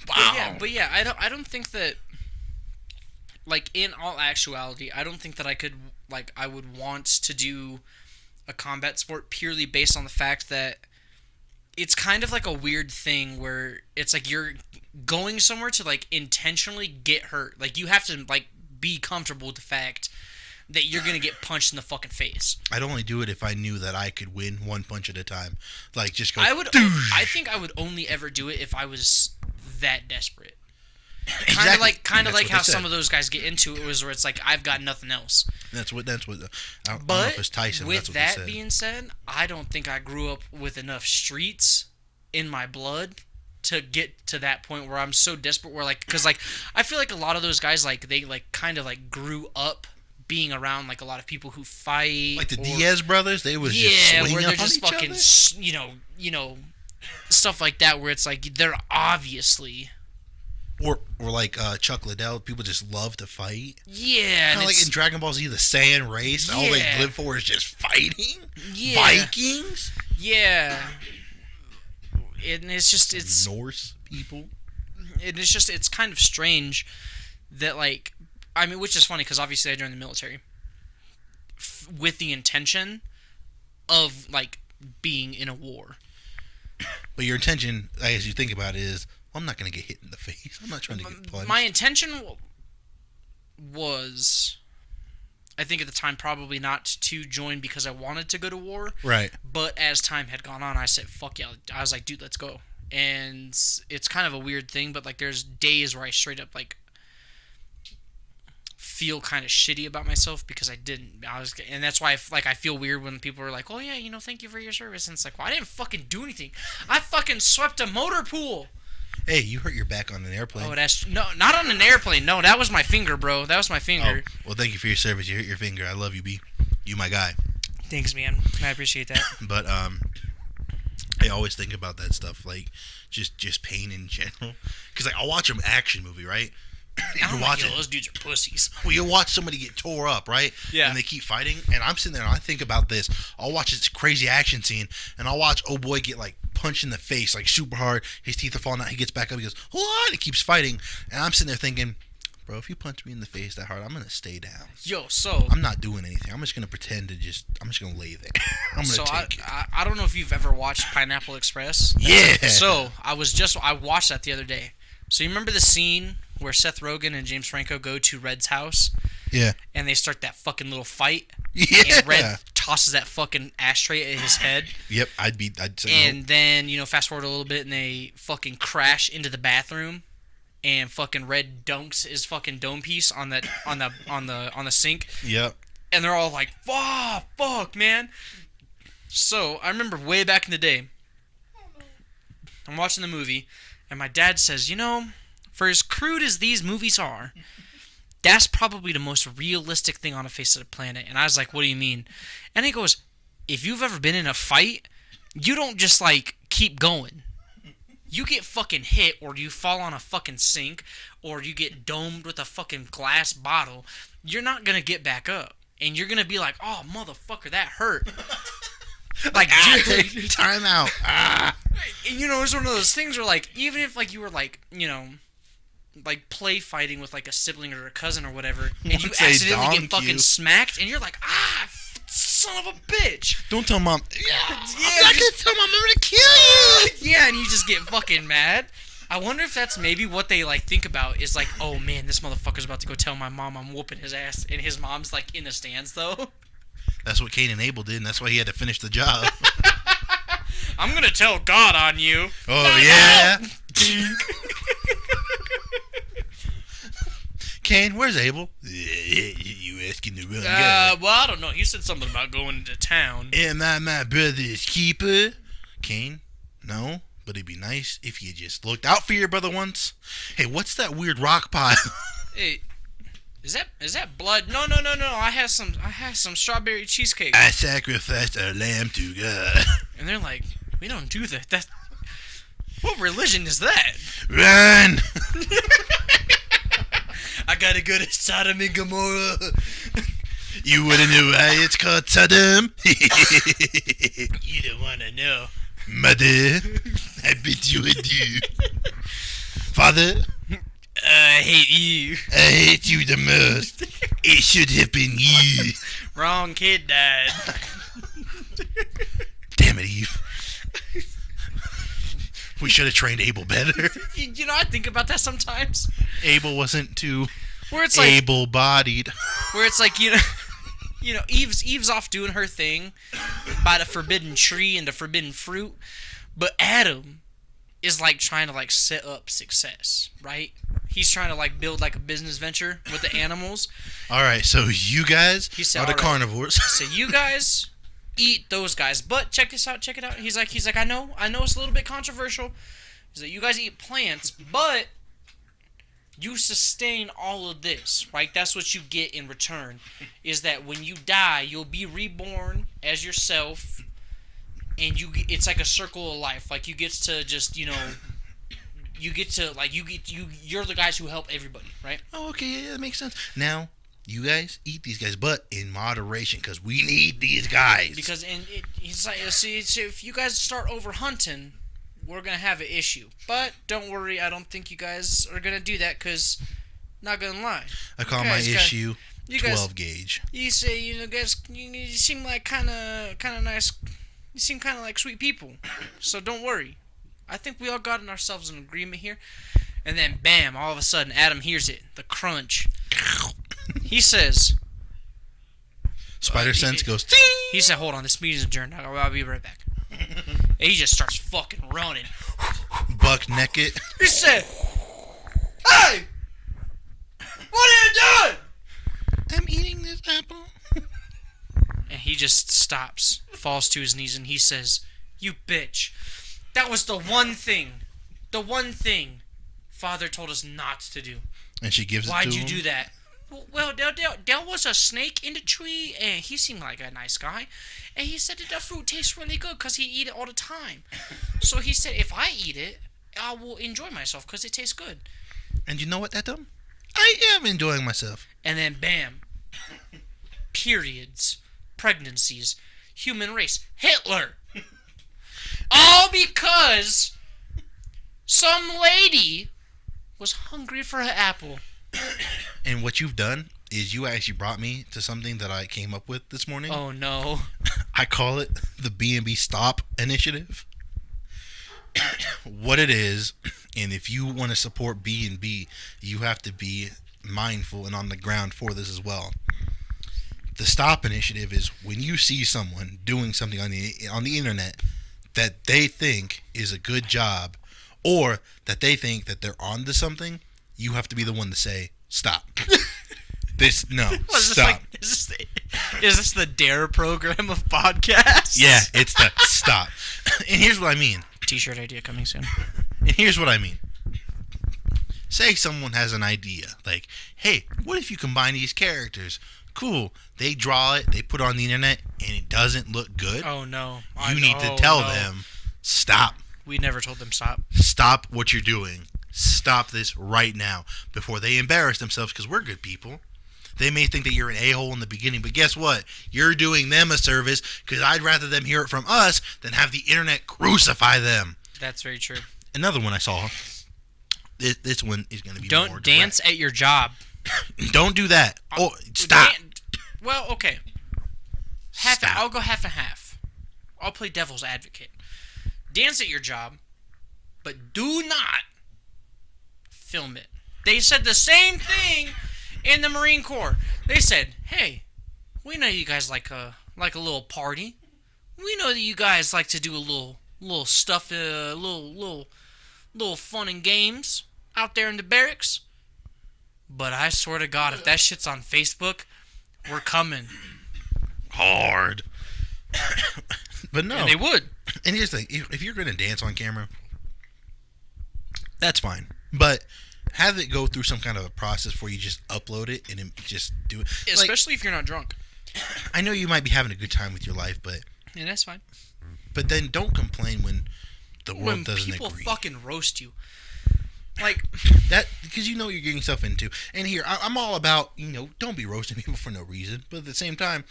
Wow. But yeah, I don't think that, like, in all actuality, I don't think that I would want to do a combat sport purely based on the fact that it's kind of like a weird thing where it's like you're going somewhere to, like, intentionally get hurt. Like, you have to, like, be comfortable with the fact that you're gonna get punched in the fucking face. I'd only do it if I knew that I could win one punch at a time. Like, just go... I think I would only ever do it if I was that desperate. Exactly. Kind of like how they said. some of those guys get into it, was where it's like, I've got nothing else. That's what. I don't know if But it's Tyson. with That's what they that said. being said, I don't think I grew up with enough streets in my blood to get to that point where I'm so desperate. Where like, because like, I feel like a lot of those guys, like, they like kind of like grew up being around like a lot of people who fight, Like the Diaz brothers, they was just swinging where they're on just each fucking other? you know stuff like that, where it's like they're obviously Or like Chuck Liddell, people just love to fight. yeah, Kind of like in Dragon Ball Z, the Saiyan race. All they Yeah. live for is just fighting. Yeah. Vikings. yeah, and it's Norse people. it's kind of strange that, like, I mean, which is funny because obviously I joined the military with the intention of, like, being in a war. But your intention, as you think about it, is, well, I'm not going to get hit in the face. I'm not trying to get punched. My intention was, I think at the time, probably not to join because I wanted to go to war. Right. But as time had gone on, I said, fuck yeah. I was like, dude, let's go. And it's kind of a weird thing, but, like, there's days where I straight up, like, feel kind of shitty about myself because I didn't. And that's why I feel weird when people are like, oh yeah, thank you for your service. And it's like, well, I didn't fucking do anything. I fucking swept a motor pool. Hey, you hurt your back on an airplane. Oh, no, not on an airplane. No, that was my finger, bro. That was my finger. Oh, well, thank you for your service. You hurt your finger. I love you, B. You my guy. Thanks, man. I appreciate that. But I always think about that stuff, like just pain in general. Because like I'll watch an action movie, right? I'm like, yo, those dudes are pussies. Well, you watch somebody get tore up, right? Yeah. And they keep fighting, and I'm sitting there and I think about this. I'll watch this crazy action scene, and I'll watch oh boy get like punched in the face like super hard. His teeth are falling out. He gets back up. He goes, what? He keeps fighting, and I'm sitting there thinking, bro, if you punch me in the face that hard, I'm gonna stay down. Yo, so I'm not doing anything. I'm just gonna pretend to I'm just gonna lay there. I'm gonna take it. I don't know if you've ever watched Pineapple Express. Yeah. So I watched that the other day. So you remember the scene where Seth Rogen and James Franco go to Red's house? Yeah. And they start that fucking little fight. Yeah. And Red tosses that fucking ashtray at his head. Yep. I'd say and then, fast forward a little bit and they fucking crash into the bathroom. and fucking Red dunks his fucking dome piece on the sink. Yep. And they're all like, fuck, man. So, I remember way back in the day, I'm watching the movie, and my dad says, for as crude as these movies are, that's probably the most realistic thing on the face of the planet. And I was like, what do you mean? And he goes, if you've ever been in a fight, you don't just, keep going. You get fucking hit, or you fall on a fucking sink, or you get domed with a fucking glass bottle, you're not gonna get back up. And you're gonna be like, oh, motherfucker, that hurt. Time out. It's one of those things where, even if, you were, play fighting with, a sibling or a cousin or whatever, and you accidentally get fucking smacked, and you're like, son of a bitch. Don't tell Mom. I'm not gonna tell Mom. I'm gonna kill you. Yeah, and you just get fucking mad. I wonder if that's maybe what they think about is oh man, this motherfucker's about to go tell my mom I'm whooping his ass, and his mom's in the stands though. That's what Cain and Abel did, and that's why he had to finish the job. I'm gonna tell God on you. Oh yeah. Cain, where's Abel? You asking the wrong guy. Well, I don't know. He said something about going to town. Am I my brother's keeper? Cain, no. But it'd be nice if you just looked out for your brother once. Hey, what's that weird rock pile? Hey, is that blood? No. I have some strawberry cheesecake. I sacrificed a lamb to God. And they're like, we don't do that. That's what religion is that? Run! I gotta go to Sodom and Gomorrah. You wouldn't know why it's called Sodom? You don't wanna know. Mother, I bet you would do. Father, I hate you. I hate you the most. It should have been you. Wrong kid died. Damn it, Eve. We should have trained Abel better. I think about that sometimes. Abel wasn't too where it's able-bodied. Where it's Eve's off doing her thing by the forbidden tree and the forbidden fruit, but Adam is trying to set up success, right? He's trying to build a business venture with the animals. All right, so you guys are the carnivores. So you guys eat those guys, but check this out, check it out. He's like, I know it's a little bit controversial. He's like, you guys eat plants, but you sustain all of this, right? That's what you get in return, is that when you die, you'll be reborn as yourself, and it's like a circle of life. You get to just, you're the guys who help everybody, right? Oh, okay, yeah, that makes sense. Now, you guys eat these guys, but in moderation, because we need these guys. Because he's like, see, if you guys start over hunting, we're going to have an issue. But don't worry, I don't think you guys are going to do that, because, not going to lie. I call my issue 12 gauge. You say, guys, you seem like kind of nice. You seem kind of like sweet people. So don't worry. I think we all got ourselves an agreement here. And then, bam, all of a sudden, Adam hears it. The crunch. He says... Spider sense goes... Ting! He said, hold on, this meeting's adjourned. I'll be right back. And he just starts fucking running. Buck naked. He said, hey! What are you doing? I'm eating this apple. And he just stops, falls to his knees, and he says, you bitch. That was the one thing Father told us not to do. And she gives it to him? Why'd you do that? Well, there was a snake in the tree, and he seemed like a nice guy. And he said that the fruit tastes really good because he eat it all the time. So he said, if I eat it, I will enjoy myself because it tastes good. And you know what, Adam? I am enjoying myself. And then, bam. Periods. Pregnancies. Human race. Hitler. All because some lady was hungry for an apple. And what you've done is you actually brought me to something that I came up with this morning. Oh, no. I call it the B&B Stop Initiative. What it is, and if you want to support B&B, you have to be mindful and on the ground for this as well. The Stop Initiative is when you see someone doing something on the internet that they think is a good job, or that they think that they're onto something, you have to be the one to say stop. Stop. Is this the Dare program of podcasts? Yeah, it's the stop. And here's what I mean. T-shirt idea coming soon. And here's what I mean. Say someone has an idea, like, hey, what if you combine these characters? Cool. They draw it, they put it on the internet, and it doesn't look good. Oh, no. You need to tell them, stop. We never told them stop. Stop what you're doing. Stop this right now before they embarrass themselves, because we're good people. They may think that you're an a-hole in the beginning, but guess what? You're doing them a service, because I'd rather them hear it from us than have the internet crucify them. That's very true. Another one I saw. This one is going to be Don't more dance direct. at your job. Don't do that. Oh, stop. Well, okay. Stop. I'll go half and half. I'll play devil's advocate. Dance at your job, but do not film it. They said the same thing in the Marine Corps. They said, "Hey, we know you guys like a little party. We know that you guys like to do a little stuff, little fun and games out there in the barracks. But I swear to God, if that shit's on Facebook, we're coming hard." But no. And they would. And here's the thing. If you're going to dance on camera, that's fine. But have it go through some kind of a process before you just upload it and then just do it. Especially if you're not drunk. I know you might be having a good time with your life, but... Yeah, that's fine. But then don't complain when the world doesn't agree. When people fucking roast you. Like... that, because you know what you're getting yourself into. And here, I'm all about, don't be roasting people for no reason. But at the same time...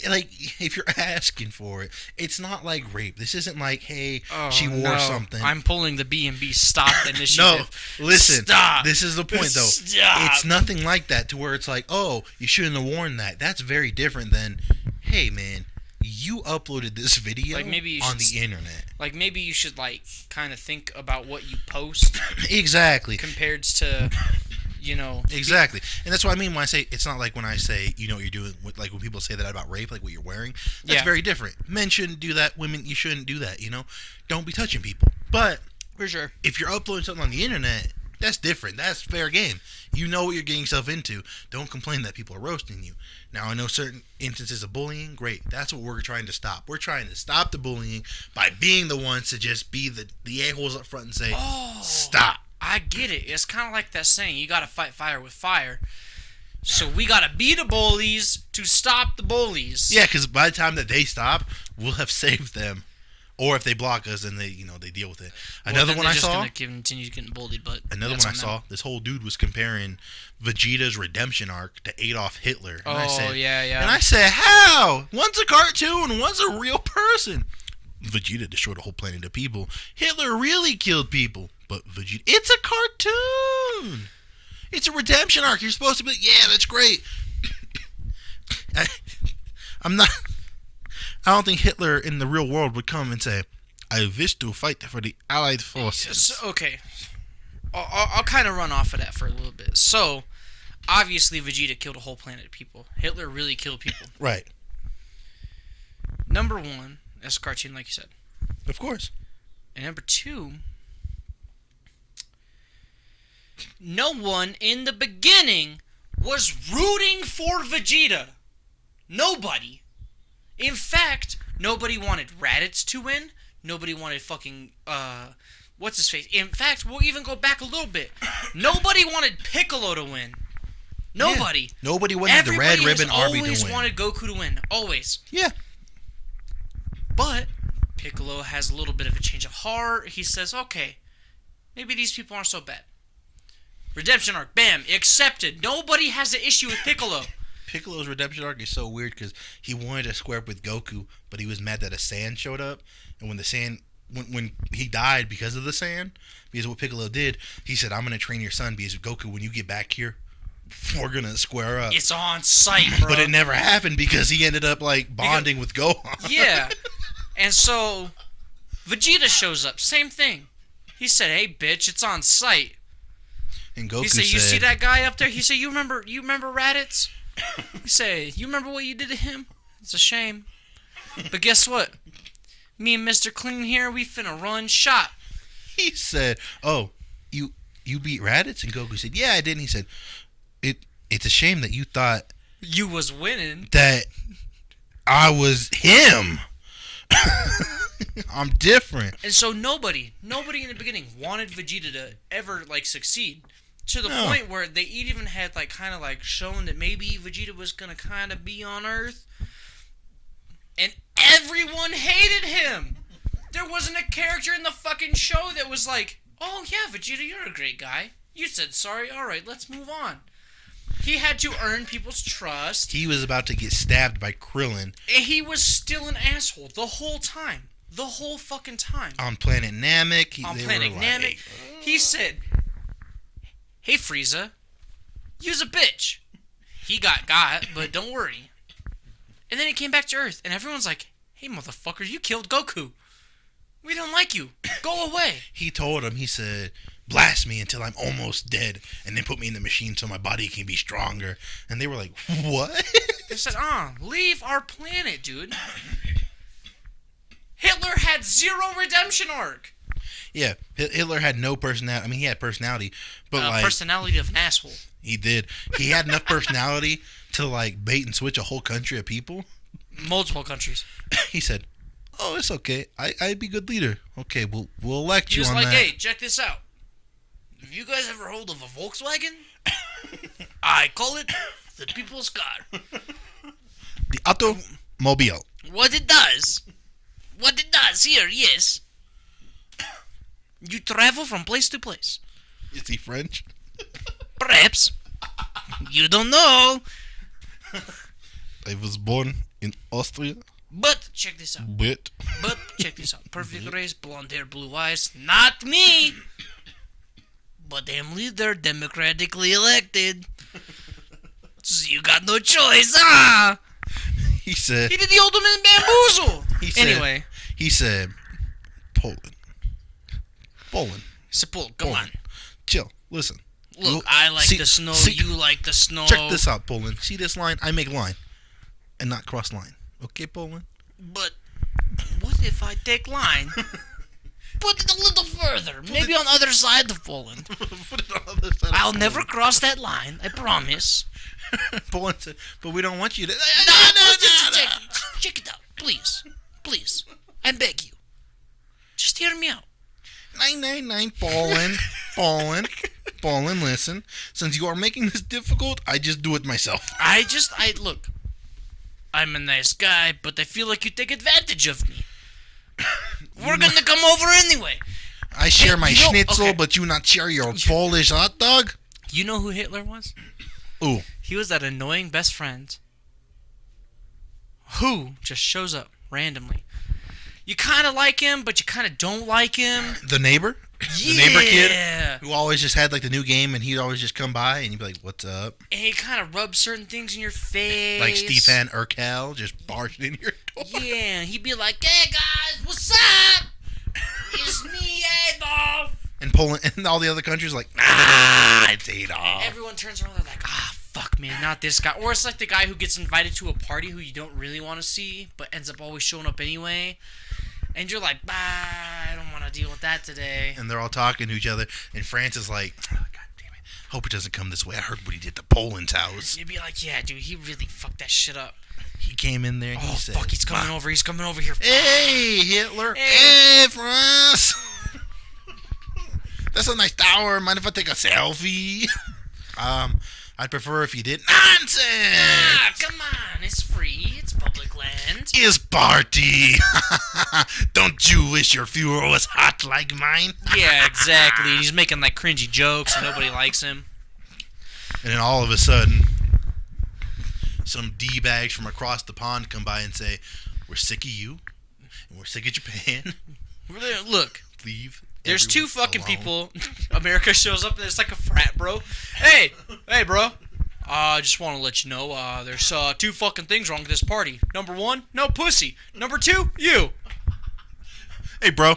like, if you're asking for it, it's not like rape. This isn't like, hey, she wore something. I'm pulling the B&B stop initiative. No, listen. Stop. This is the point, though. Stop. It's nothing like that to where it's like, oh, you shouldn't have worn that. That's very different than, hey, man, you uploaded this video like maybe on the internet. Like, maybe you should, like, kind of think about what you post. Exactly. Compared to... Exactly. And that's what I mean when I say, it's not like when I say, you know what you're doing, like when people say that about rape, like what you're wearing, that's very different. Men shouldn't do that. Women, you shouldn't do that, Don't be touching people. But, for sure, if you're uploading something on the internet, that's different. That's fair game. You know what you're getting yourself into. Don't complain that people are roasting you. Now, I know certain instances of bullying, great. That's what we're trying to stop. We're trying to stop the bullying by being the ones to just be the a-holes up front and say, stop. I get it. It's kind of like that saying, you got to fight fire with fire. So we got to be the bullies to stop the bullies. Yeah, because by the time that they stop, we'll have saved them. Or if they block us, then they deal with it. Another one I saw. They're just going to continue getting bullied, but another one I saw. This whole dude was comparing Vegeta's redemption arc to Adolf Hitler. And I said, yeah. And I said, how? One's a cartoon, one's a real person. Vegeta destroyed a whole planet of people. Hitler really killed people. But Vegeta, it's a cartoon. It's a redemption arc. You're supposed to be, yeah, that's great. I don't think Hitler in the real world would come and say, I wish to fight for the Allied forces. So, okay. I'll kind of run off of that for a little bit. So, obviously Vegeta killed a whole planet of people. Hitler really killed people. Right. Number one, that's a cartoon like you said. Of course. And number two... no one in the beginning was rooting for Vegeta. Nobody. In fact, nobody wanted Raditz to win. Nobody wanted fucking, what's his face? In fact, we'll even go back a little bit. Nobody wanted Piccolo to win. Nobody. Yeah. Nobody wanted the Red Ribbon Army to win. Always wanted Goku to win. Always. Yeah. But Piccolo has a little bit of a change of heart. He says, okay, maybe these people aren't so bad. Redemption arc, bam, accepted. Nobody has an issue with Piccolo. Piccolo's redemption arc is so weird because he wanted to square up with Goku, but he was mad that a sand showed up. And when the sand, when he died because of the sand, because of what Piccolo did, he said, I'm going to train your son because Goku, when you get back here, we're going to square up. It's on sight, bro. But it never happened because he ended up like bonding with Gohan. Yeah. And so Vegeta shows up, same thing. He said, hey, bitch, it's on sight. And Goku he said, you see that guy up there? He said, you remember Raditz? He said, you remember what you did to him? It's a shame. But guess what? Me and Mr. Clean here, we finna run shot. He said, oh, you you beat Raditz? And Goku said, yeah, I did. And he said, it's a shame that you thought You was winning. that I was him. I'm different. And so nobody in the beginning wanted Vegeta to ever like succeed. To the No. point where they even had like kind of like shown that maybe Vegeta was gonna kind of be on Earth, and everyone hated him. There wasn't a character in the fucking show that was like, "Oh yeah, Vegeta, you're a great guy. You said sorry. All right, let's move on." He had to earn people's trust. He was about to get stabbed by Krillin And he was still an asshole the whole time. The whole fucking time. on Planet Namek. On They Planet were Namek, like, he said, "Hey Frieza, you's a bitch." He got, but don't worry. And then he came back to Earth, and everyone's like, "Hey motherfucker, you killed Goku. We don't like you. Go away." He told him, he said, blast me until I'm almost dead, and then put me in the machine so my body can be stronger. And they were like, what? They said, leave our planet, dude. Hitler had zero redemption arc. Yeah, Hitler had no personality. I mean, he had personality, but like Personality of an asshole. he did. He had enough personality to like bait and switch a whole country of people. Multiple countries. He said, "Oh, it's okay. I'd be a good leader. Okay, we'll elect He you was on like, that." "Hey, check this out. Have you guys ever heard of a Volkswagen? I call it the people's car. The automobile. What it does here, yes. You travel from place to place. Is he French? Perhaps. You don't know. I was born in Austria, But check this out. but Perfect race, blonde hair, blue eyes. Not me. But damn leader, democratically elected. So you got no choice, huh? he said, He did the ultimate bamboozle. Anyway. he said, Poland. Sepul, come on. Chill, listen. Look, I like the snow, you like the snow. Check this out, Poland. See this line? I make line and not cross line. Okay, Poland? But what if I take line? Put it a little further. Maybe on the other side of Poland. Put it on the other side of I'll Poland. never cross that line. I promise. Poland said, but we don't want you to. Just check it out. Please. Please. I beg you. Just hear me out. 999 Poland, listen. Since you are making this difficult, I just do it myself. Look. I'm a nice guy, but I feel like you take advantage of me. We're gonna come over anyway. I share my you know- schnitzel, okay. but you not share your Polish hot dog? You know who Hitler was? Ooh. He was that annoying best friend who just shows up randomly. You kind of like him, but you kind of don't like him. The neighbor? Yeah. The neighbor kid? Who always just had like the new game and he'd always just come by and he'd be like, what's up? And he kind of rubs certain things in your face. Like Stefan Urkel just barged in your door. Yeah, he'd be like, "Hey guys, what's up? It's me, Adolf." And Poland and all the other countries like, it's Adolf. Everyone turns around, they're like, fuck, man, not this guy. Or it's like the guy who gets invited to a party who you don't really want to see, but ends up always showing up anyway. And you're like, I don't want to deal with that today. And they're all talking to each other. And France is like, oh, God damn it. Hope it doesn't come this way. I heard what he did to Poland's house. You'd be like, yeah, dude, he really fucked that shit up. He came in there and he said, Fuck, he's coming over. He's coming over here. Hey, Hitler. Hey. Hey, France. That's a nice tower. Mind if I take a selfie? I'd prefer if you did. Nonsense! Come on. It's free. It's public land. Is party. Don't you wish your fuel was hot like mine? Yeah, exactly. He's making like cringy jokes and nobody likes him. And then all of a sudden, some D-bags from across the pond come by and say, we're sick of you, and we're sick of Japan. Look, Leave. there's two everyone fucking alone." people. America shows up and it's like a frat bro. Hey, bro. I just want to let you know, there's two fucking things wrong with this party. Number one, no pussy. Number two, you. Hey, bro.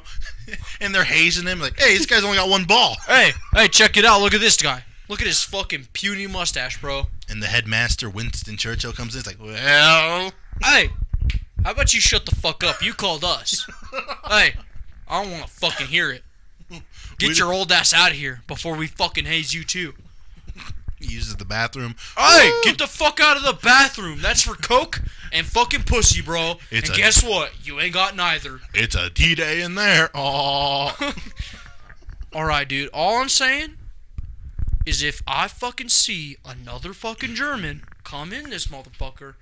And they're hazing him like, hey, this guy's only got one ball. Hey, check it out. Look at this guy. Look at his fucking puny mustache, bro. And the headmaster, Winston Churchill, comes in. It's like, well. Hey, how about you shut the fuck up? You called us. Hey, I don't want to fucking hear it. Get your old ass out of here before we fucking haze you too. He uses the bathroom. Hey, get the fuck out of the bathroom. That's for coke and fucking pussy, bro. Guess what? You ain't got neither. It's a D-Day in there. Aww. Alright, dude. All I'm saying is if I fucking see another fucking German come in this motherfucker,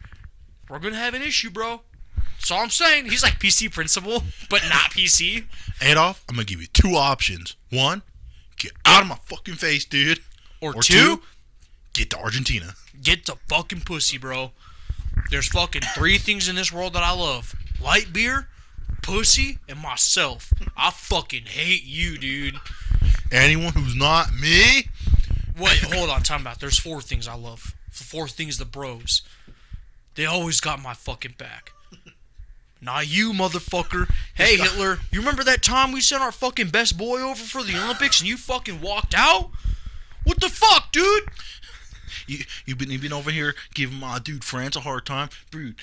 we're gonna have an issue, bro. That's all I'm saying. He's like PC principal, but not PC. Adolf, I'm gonna give you 2 options. 1, get out of my fucking face, dude. Or 2, get to Argentina. get the fucking pussy, bro. There's fucking 3 things in this world that I love. Light beer, pussy, and myself. I fucking hate you, dude. Anyone who's not me? Wait, hold on, time out. There's 4 things I love. The 4th thing is the bros. They always got my fucking back. Not you, motherfucker. Hey, Hitler, you remember that time we sent our fucking best boy over for the Olympics and you fucking walked out? What the fuck, dude? You've been over here giving my dude France a hard time, dude.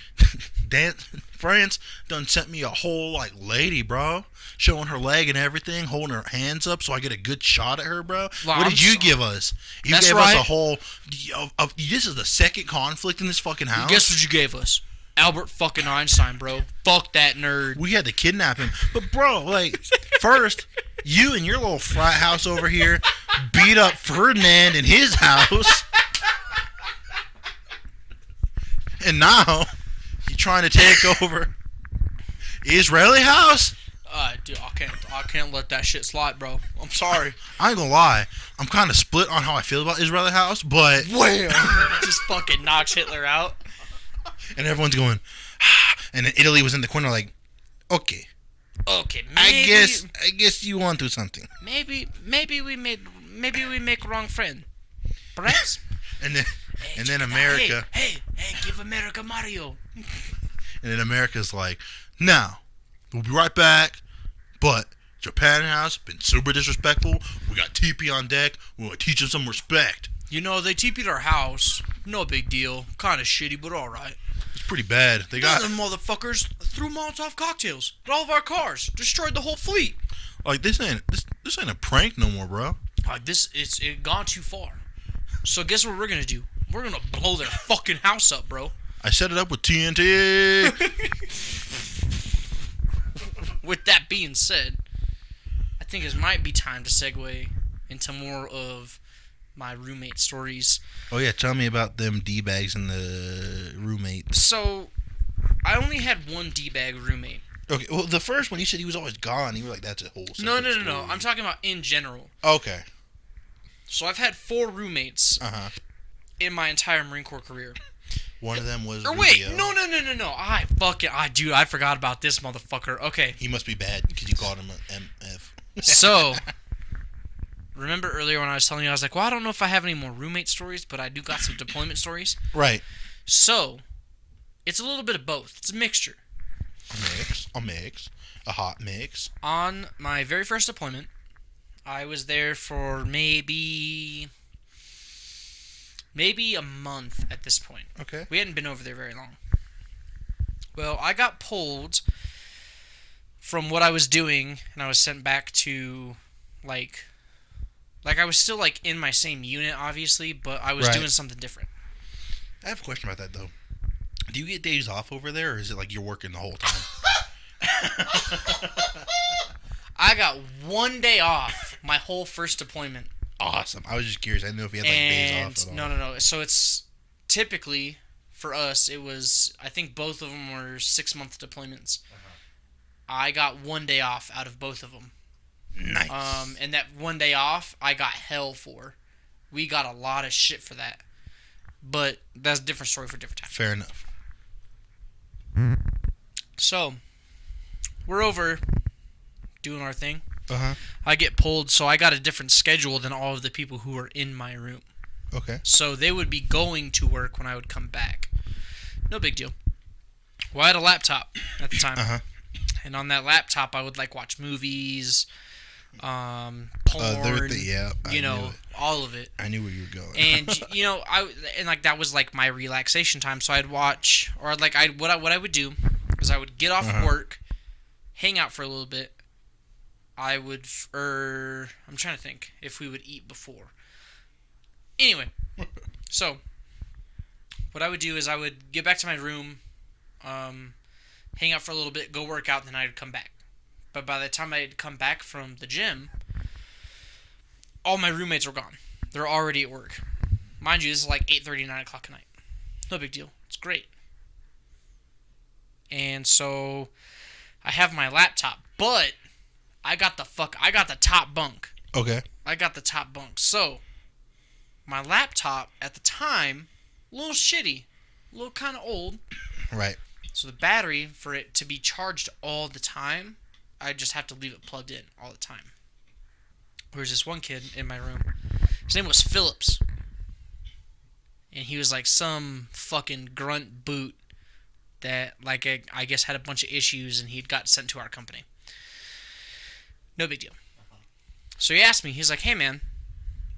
France done sent me a whole like lady, bro, showing her leg and everything, holding her hands up so I get a good shot at her, bro. Well, what did you give us? You That's gave right. us a whole. This is the second conflict in this fucking house. Guess what you gave us? Albert fucking Einstein, bro. Fuck that nerd. We had to kidnap him, but bro, like first, you and your little frat house over here beat up Ferdinand in his house. And now, you're trying to take over Israeli house? Dude, I can't let that shit slide, bro. I'm sorry. I ain't gonna lie. I'm kind of split on how I feel about Israeli house, but... Wham! Just fucking knocks Hitler out. And everyone's going... And then Italy was in the corner like, okay. Okay, maybe... I guess you want to do something. Maybe we make wrong friend. Perhaps? And then America... Hey, give America Mario. And then America's like, now, we'll be right back, but Japan has been super disrespectful. We got TP on deck. We're going to teach them some respect. You know, they TP'd our house. No big deal. Kind of shitty, but alright. It's pretty bad. They got... Them motherfuckers threw Molotov cocktails at all of our cars. Destroyed the whole fleet. Like, this ain't a prank no more, bro. Like, it gone too far. So guess what we're going to do? We're going to blow their fucking house up, bro. I set it up with TNT. With that being said, I think it might be time to segue into more of my roommate stories. Oh yeah, tell me about them D-bags and the roommates. So, I only had one D-bag roommate. Okay, well the first one you said he was always gone. You were like, that's a whole. No. story. I'm talking about in general. Okay. So I've had 4 roommates in my entire Marine Corps career. One of them was. Or wait, Rubio. no. Dude, I forgot about this motherfucker. Okay. He must be bad because you called him an MF. So, remember earlier when I was telling you, I was like, well, I don't know if I have any more roommate stories, but I do got some deployment stories. Right. So, it's a little bit of both. It's a mixture. A hot mix. On my very first deployment, I was there for maybe a month at this point. Okay. We hadn't been over there very long. Well, I got pulled from what I was doing, and I was sent back to, like I was still, like, in my same unit, obviously, but I was doing something different. I have a question about that, though. Do you get days off over there, or is it like you're working the whole time? I got 1 day off my whole first deployment. Awesome. I was just curious. I didn't know if you had, like, days off at all. No. So it's typically, for us, it was, I think both of them were 6-month deployments. I got 1 day off out of both of them. Nice. And that 1 day off, I got hell for. We got a lot of shit for that. But that's a different story for a different time. Fair enough. So, we're over doing our thing. Uh-huh. I get pulled, so I got a different schedule than all of the people who were in my room. Okay. So they would be going to work when I would come back. No big deal. Well, I had a laptop at the time. Uh-huh. And on that laptop, I would, like, watch movies, porn, all of it. I knew where you were going. And, that was, like, my relaxation time. So I'd watch, or, like, what I would do is I would get off work, hang out for a little bit, I would, I'm trying to think if we would eat before. Anyway, so what I would do is I would get back to my room, hang out for a little bit, go work out, and then I'd come back. But by the time I'd come back from the gym, all my roommates were gone. They're already at work. Mind you, this is like 8:30, 9 o'clock at night. No big deal. It's great. And so I have my laptop, but I got the top bunk. Okay. I got the top bunk. So my laptop at the time, a little shitty, a little kind of old. Right. So the battery, for it to be charged all the time, I just have to leave it plugged in all the time. There's this one kid in my room. His name was Phillips. And he was like some fucking grunt boot that, like, I guess had a bunch of issues and he'd got sent to our company. No big deal. So he asked me, he's like, hey man,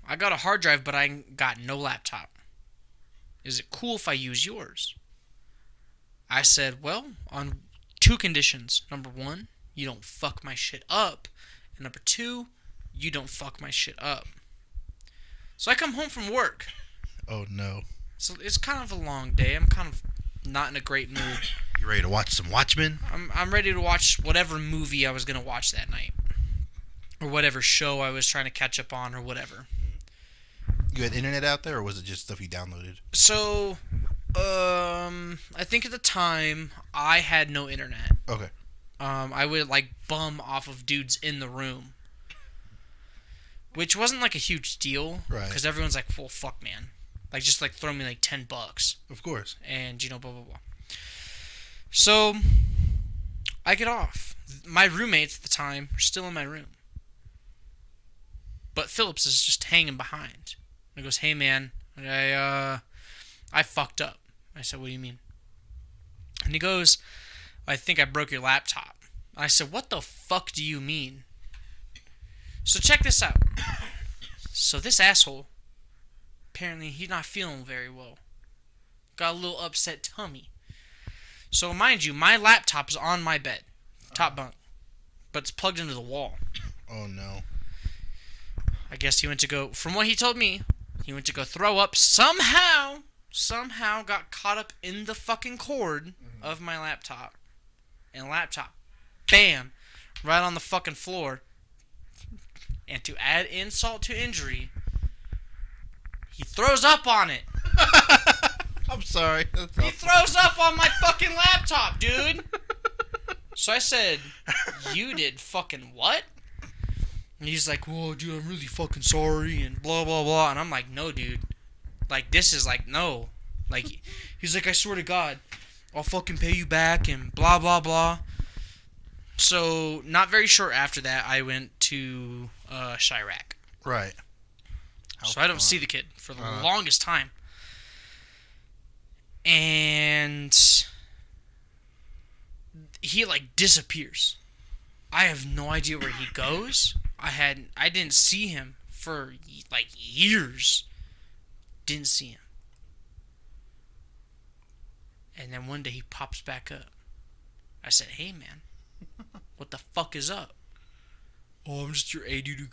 I got a hard drive, but I got no laptop. Is it cool if I use yours? I said, well, on 2 conditions. Number 1, you don't fuck my shit up. And number 2, you don't fuck my shit up. So I come home from work. Oh, no. So it's kind of a long day. I'm kind of not in a great mood. You ready to watch some Watchmen? I'm ready to watch whatever movie I was going to watch that night. Or whatever show I was trying to catch up on or whatever. You had internet out there, or was it just stuff you downloaded? So, I think at the time, I had no internet. Okay. I would, like, bum off of dudes in the room. Which wasn't, like, a huge deal. Right. Because everyone's like, well, fuck, man. Like, just, like, throw me, like, $10. Of course. And, you know, blah, blah, blah. So, I get off. My roommates at the time are still in my room. But Phillips is just hanging behind. And he goes, hey, man, I fucked up. I said, what do you mean? And he goes, I think I broke your laptop. I said, what the fuck do you mean? So check this out. So this asshole, apparently he's not feeling very well. Got a little upset tummy. So mind you, my laptop is on my bed. Top bunk. But it's plugged into the wall. Oh, no. I guess he went to go, from what he told me, he went to go throw up. Somehow got caught up in the fucking cord of my laptop. And laptop, bam, right on the fucking floor. And to add insult to injury, he throws up on it. I'm sorry. He throws up on my fucking laptop, dude. So I said, you did fucking what? And he's like, whoa, dude, I'm really fucking sorry, and blah, blah, blah. And I'm like, no, dude. Like, this is like, no. Like, he's like, I swear to God, I'll fucking pay you back, and blah, blah, blah. So, not very short after that, I went to Chirac. Right. So I don't see the kid for the longest time. And he, like, disappears. I have no idea where he goes. I didn't see him for, like, years. Didn't see him. And then one day he pops back up. I said, hey, man, what the fuck is up? Oh, I'm just your A-duty.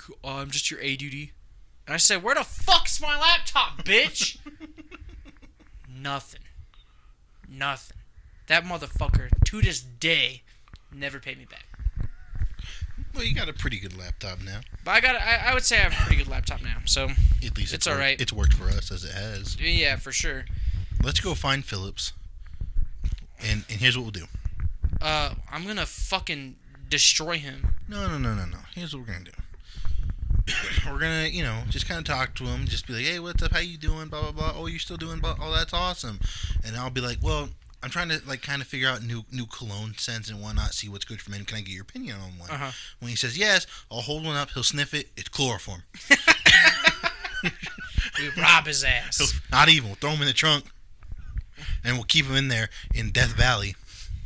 And I said, where the fuck's my laptop, bitch? Nothing. That motherfucker, to this day, never paid me back. Well, you got a pretty good laptop now. But I would say I have a pretty good laptop now, so At least it's all right. It's worked for us as it has. Yeah, for sure. Let's go find Phillips. And here's what we'll do. I'm gonna fucking destroy him. No. Here's what we're gonna do. We're gonna, just kind of talk to him. Just be like, hey, what's up? How you doing? Blah, blah, blah. Oh, you're still doing blah. Oh, that's awesome. And I'll be like, well, I'm trying to, like, kind of figure out new cologne scents and whatnot, see what's good for men. Can I get your opinion on one? Uh-huh. When he says yes, I'll hold one up. He'll sniff it. It's chloroform. We rob his ass. Not even. We'll throw him in the trunk. And we'll keep him in there in Death Valley.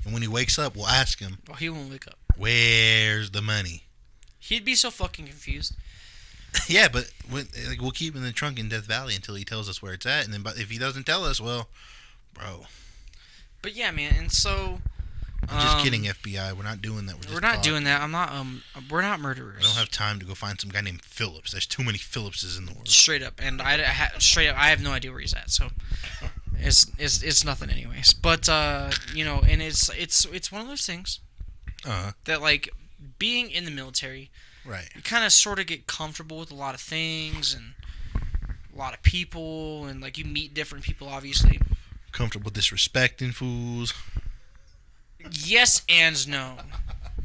And when he wakes up, we'll ask him. Well, he won't wake up. Where's the money? He'd be so fucking confused. Yeah, but we'll keep him in the trunk in Death Valley until he tells us where it's at. And then if he doesn't tell us, well, bro. But yeah, man, and so Just kidding, FBI. We're not doing that. We're not doing that. I'm not. We're not murderers. I don't have time to go find some guy named Phillips. There's too many Phillipses in the world. Straight up, and I have no idea where he's at. So it's nothing, anyways. But and it's one of those things that like being in the military, Right. you kind of sort of get comfortable with a lot of things and a lot of people, and like you meet different people, obviously. Comfortable disrespecting fools. Yes and no.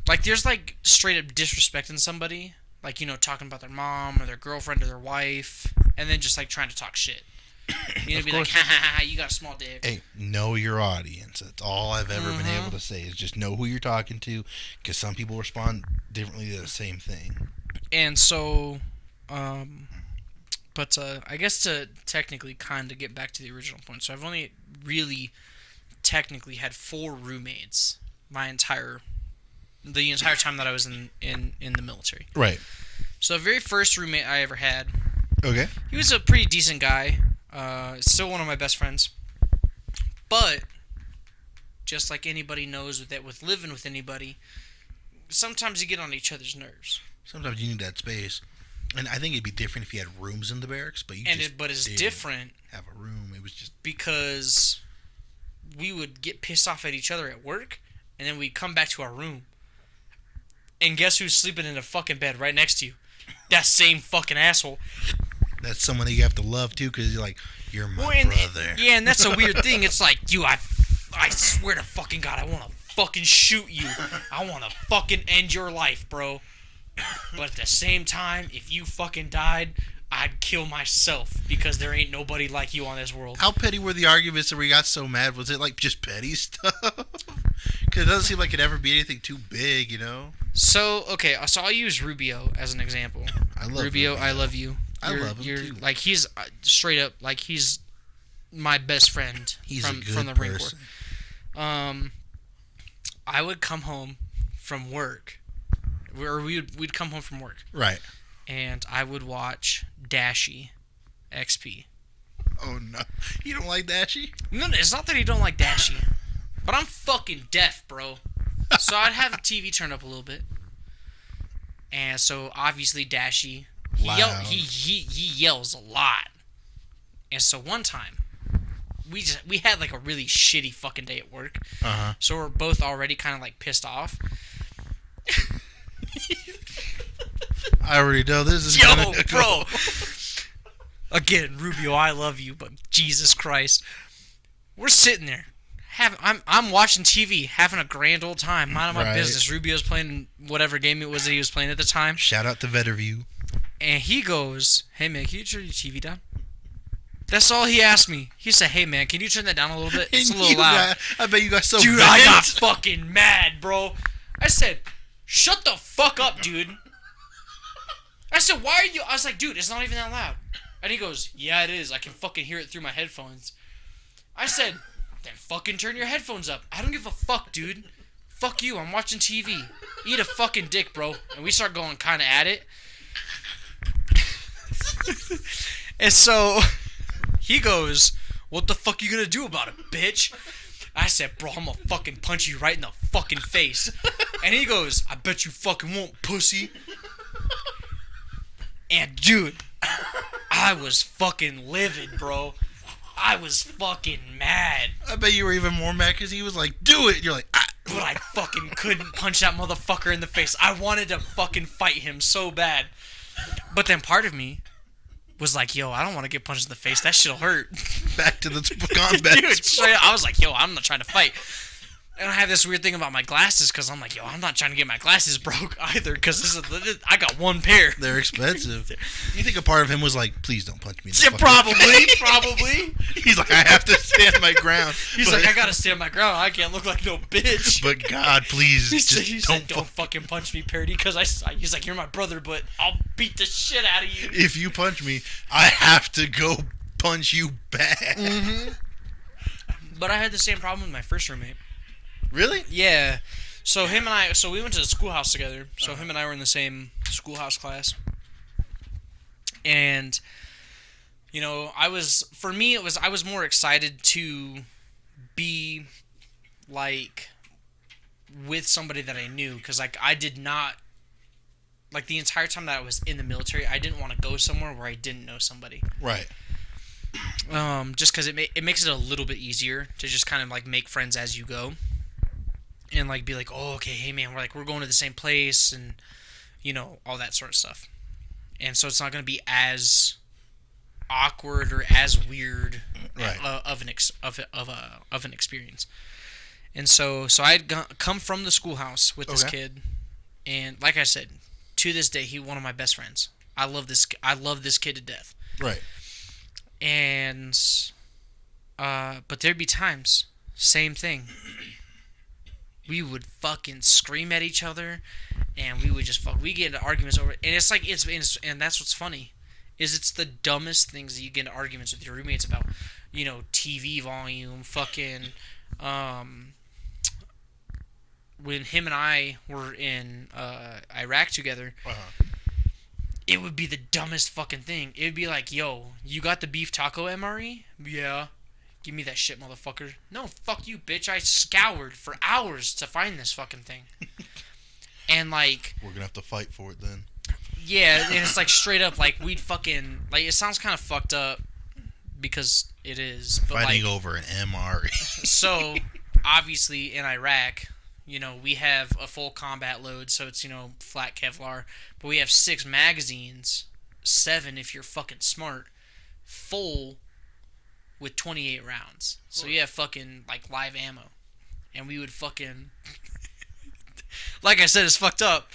Like, there's, like, straight up disrespecting somebody. Like, talking about their mom or their girlfriend or their wife. And then just, like, trying to talk shit. Be like, ha ha ha, you got a small dick. Hey, know your audience. That's all I've ever been able to say is just know who you're talking to. Because some people respond differently to the same thing. And so, I guess to technically kind of get back to the original point. So I've only really technically had 4 roommates the entire time that I was in the military. Right. So the very first roommate I ever had, Okay. he was a pretty decent guy. Still one of my best friends. But just like anybody knows with living with anybody, sometimes you get on each other's nerves. Sometimes you need that space. And I think it'd be different if you had rooms in the barracks, but it's different. Have a room. It was just because we would get pissed off at each other at work, and then we'd come back to our room. And guess who's sleeping in the fucking bed right next to you? That same fucking asshole. That's someone that you have to love too, because you're my brother. Yeah, and that's a weird thing. It's like, I swear to fucking God, I want to fucking shoot you. I want to fucking end your life, bro. But at the same time, if you fucking died, I'd kill myself because there ain't nobody like you on this world. How petty were the arguments that we got so mad? Was it like just petty stuff? Because it doesn't seem like it'd ever be anything too big, So, okay, so I'll use Rubio as an example. I love Rubio. I love you. I love him too. Like, he's straight up, like, he's my best friend from the Marine Corps. I would come home from work, or we'd come home from work. Right. And I would watch Dashie XP. Oh, no. You don't like Dashie? No, it's not that you don't like Dashie. But I'm fucking deaf, bro. So I'd have the TV turned up a little bit. And so, obviously, Dashie, he yells a lot. And so one time, we had like a really shitty fucking day at work. Uh-huh. So we're both already kind of like pissed off. I already know this is Yo, bro. Again, Rubio, I love you, but Jesus Christ. We're sitting there. I'm watching TV, having a grand old time, minding my business. Rubio's playing whatever game it was that he was playing at the time. Shout out to Vetterview. And he goes, "Hey man, can you turn your TV down?" That's all he asked me. He said, "Hey man, can you turn that down a little bit? It's a little loud." I bet you got so Dude, bad. I got fucking mad, bro. I said, "Shut the fuck up, dude." I said, "Why are you?" I was like, "Dude, it's not even that loud." And he goes, "Yeah, it is. I can fucking hear it through my headphones." I said, "Then fucking turn your headphones up. I don't give a fuck, dude. Fuck you. I'm watching TV. Eat a fucking dick, bro." And we start going kind of at it. And so he goes, "What the fuck you gonna do about it, bitch?" I said, "Bro, I'm gonna fucking punch you right in the fucking face." And he goes, "I bet you fucking won't, pussy." And dude, I was fucking livid, bro. I was fucking mad. I bet you were even more mad because he was like, "Do it." You're like, "Ah." But I fucking couldn't punch that motherfucker in the face. I wanted to fucking fight him so bad. But then part of me was like, "Yo, I don't want to get punched in the face. That shit'll hurt." Back to the combat. Dude, straight up, I was like, "Yo, I'm not trying to fight." And I have this weird thing about my glasses because I'm like, "Yo, I'm not trying to get my glasses broke either because I got one pair." They're expensive. You think a part of him was like, "Please don't punch me in the Yeah, fucking face." probably. He's like, "I have to stand my ground." He's like, "I gotta stand my ground. I can't look like no bitch." But God, please, He just said, "Don't fucking punch me, Parody," because he's like, "You're my brother, but I'll beat the shit out of you." If you punch me, I have to go punch you back. Mm-hmm. But I had the same problem with my first roommate. Really? Yeah. So we went to the schoolhouse together. So him and I were in the same schoolhouse class. And I was more excited to be like with somebody that I knew, because like I did not, like the entire time that I was in the military, I didn't want to go somewhere where I didn't know somebody. Right. Just because it makes it a little bit easier to just kind of like make friends as you go, and like be like, oh, okay, hey man, we're going to the same place, and all that sort of stuff. And so it's not going to be as awkward or as weird Right. of an experience. And so I had come from the schoolhouse with this kid, and like I said, to this day, he's one of my best friends. I love this kid to death. Right. And but there'd be times, same thing. We would fucking scream at each other, and we would just we get into arguments over it. And it's like and that's what's funny, is it's the dumbest things that you get into arguments with your roommates about. TV volume, fucking when him and I were in Iraq together, it would be the dumbest fucking thing. It would be like, yo, you got the beef taco MRE? Yeah. Give me that shit, motherfucker. No, fuck you, bitch. I scoured for hours to find this fucking thing. And like... We're gonna have to fight for it then. Yeah, and it's like straight up, like we'd fucking... Like, it sounds kind of fucked up because it is. But Fighting like, over an MRE. So, obviously, in Iraq... we have a full combat load, so it's, flat Kevlar. But we have 6 magazines, 7 if you're fucking smart, full with 28 rounds. So you have fucking, like, live ammo. And we would fucking... like I said, it's fucked up.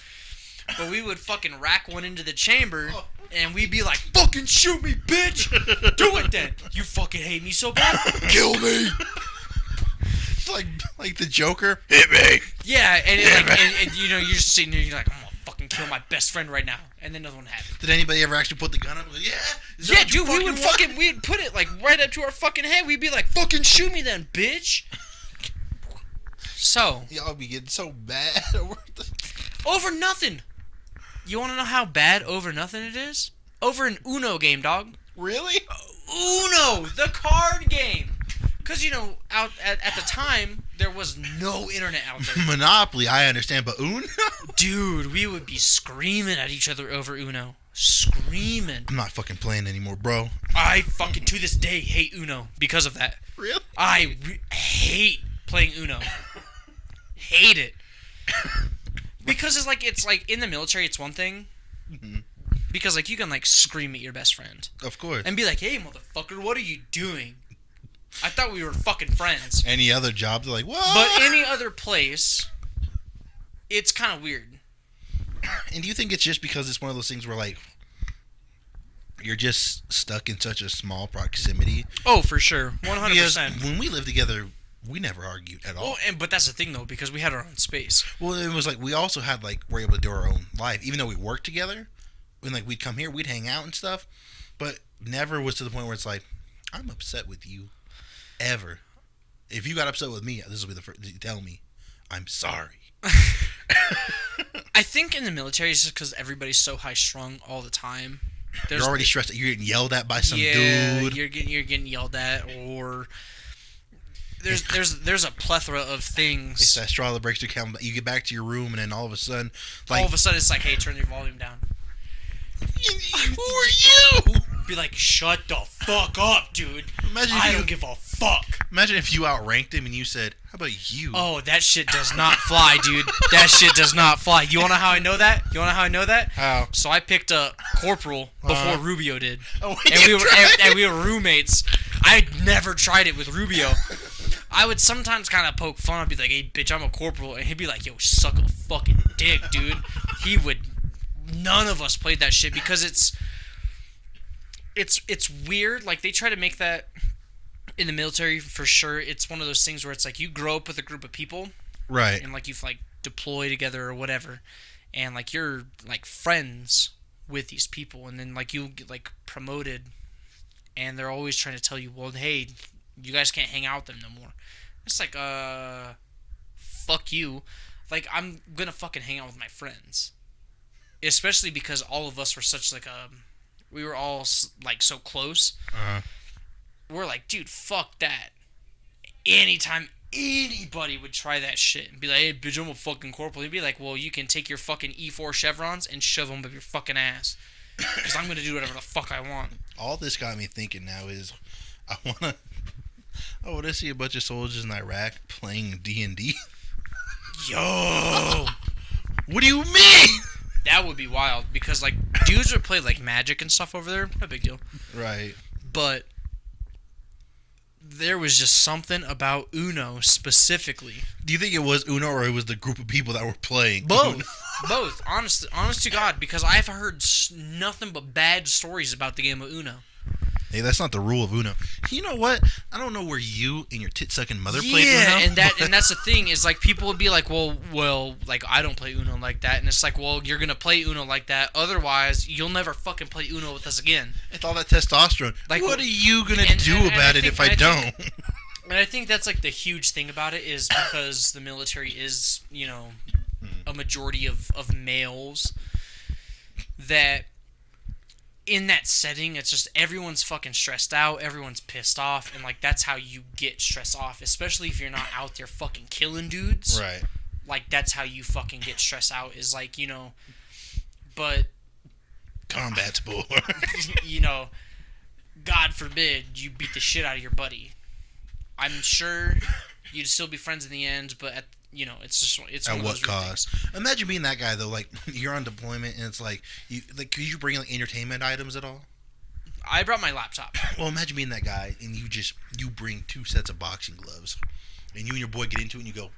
But we would fucking rack one into the chamber, and we'd be like, fucking shoot me, bitch! Do it then! You fucking hate me so bad? Kill me! Like the Joker, hit me. Yeah, and you're just sitting there, you're like, I'm gonna fucking kill my best friend right now, and then nothing would happen. Did anybody ever actually put the gun up? Like, yeah, Yeah, dude, we'd put it like right up to our fucking head. We'd be like, fucking shoot me then, bitch. So y'all be getting so bad over nothing. You want to know how bad over nothing it is? Over an Uno game, dog. Really? Uno, the card game. Because, out at the time, there was no internet out there. Monopoly, I understand, but Uno? Dude, we would be screaming at each other over Uno. Screaming. I'm not fucking playing anymore, bro. I fucking, to this day, hate Uno because of that. Really? I hate playing Uno. Hate it. Because it's like, in the military, it's one thing. Mm-hmm. Because, like, you can, like, scream at your best friend. Of course. And be like, hey, motherfucker, what are you doing? I thought we were fucking friends. Any other job, they're like, what? But any other place, it's kind of weird. And do you think it's just because it's one of those things where, like, you're just stuck in such a small proximity? Oh, for sure. 100%. Because when we lived together, we never argued at all. Well, but that's the thing, though, because we had our own space. Well, it was like we also had, like, we're able to do our own life. Even though we worked together, when, like, we'd come here, we'd hang out and stuff. But never was to the point where it's like, I'm upset with you. Ever. If you got upset with me, this will be the first. Tell me, I'm sorry. I think in the military, it's just because everybody's so high strung all the time. You're already stressed that you're getting yelled at by some dude. You're getting yelled at, or there's a plethora of things. It's that straw that breaks the camel's back. You get back to your room, and then all of a sudden, it's like, hey, turn your volume down. Who are you? Be like, shut the fuck up, dude. I don't give a fuck. Imagine if you outranked him and you said, how about you? Oh, that shit does not fly, dude. That shit does not fly. You wanna know how I know that? How? So I picked up Corporal before Rubio did. Oh, and we were roommates. I never tried it with Rubio. I would sometimes kind of poke fun. I'd be like, hey, bitch, I'm a corporal. And he'd be like, yo, suck a fucking dick, dude. None of us played that shit because it's weird. Like, they try to make that in the military for sure. It's one of those things where it's like you grow up with a group of people, right? And like you've like deploy together or whatever, and like you're like friends with these people, and then like you get like promoted, and they're always trying to tell you, well, hey, you guys can't hang out with them no more. It's like, fuck you. Like, I'm gonna fucking hang out with my friends. Especially because all of us were such like we were all like so close. Uh-huh. We're like, dude, fuck that. Anytime anybody would try that shit and be like, hey, bitch, I'm a fucking corporal. He'd be like, well, you can take your fucking E4 chevrons and shove them up your fucking ass. Because I'm going to do whatever the fuck I want. All this got me thinking now is I want to see a bunch of soldiers in Iraq playing D&D. Yo! What do you mean? That would be wild. Because, like, dudes would play, like, Magic and stuff over there. No big deal. Right. But there was just something about Uno specifically. Do you think it was Uno or it was the group of people that were playing? Both. Both. Honest to God. Because I've heard nothing but bad stories about the game of Uno. Hey, that's not the rule of Uno. You know what? I don't know where you and your tit-sucking mother played Uno. Yeah, and that's the thing is like people would be like, well, like I don't play Uno like that, and it's like, well, you're gonna play Uno like that, otherwise you'll never fucking play Uno with us again. It's all that testosterone. Like, what are you gonna do about it if I don't? And I think that's like the huge thing about it is because the military is, you know, a majority of males that. In that setting, it's just everyone's fucking stressed out, everyone's pissed off, and like that's how you get stressed off, especially if you're not out there fucking killing dudes. Right. Like that's how you fucking get stressed out is like, you know, but combat sport. You know, God forbid you beat the shit out of your buddy. I'm sure you'd still be friends in the end, but it's just at what cost? Imagine being that guy though. Like you're on deployment and it's like could you bring like entertainment items at all? I brought my laptop. Well, imagine being that guy and you bring 2 sets of boxing gloves, and you and your boy get into it and you go,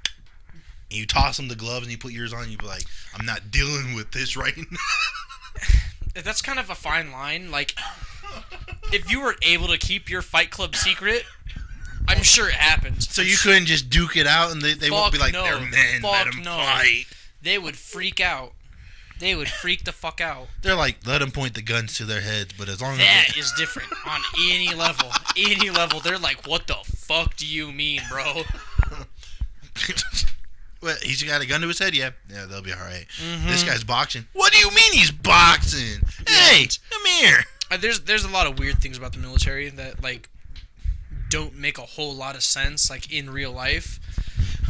and you toss him the gloves and you put yours on and you be like, I'm not dealing with this right now. That's kind of a fine line. Like if you were able to keep your Fight Club secret. I'm sure it happens. So you couldn't just duke it out and they won't be like, they're men, let them fight. They would freak out. They would freak the fuck out. They're like, let them point the guns to their heads, but as long as... That is different on any level. Any level. They're like, what the fuck do you mean, bro? Well, he's got a gun to his head? Yeah, they'll be alright. Mm-hmm. This guy's boxing. What do you mean he's boxing? Yeah. Hey, come here. There's a lot of weird things about the military that, like, don't make a whole lot of sense, like, in real life.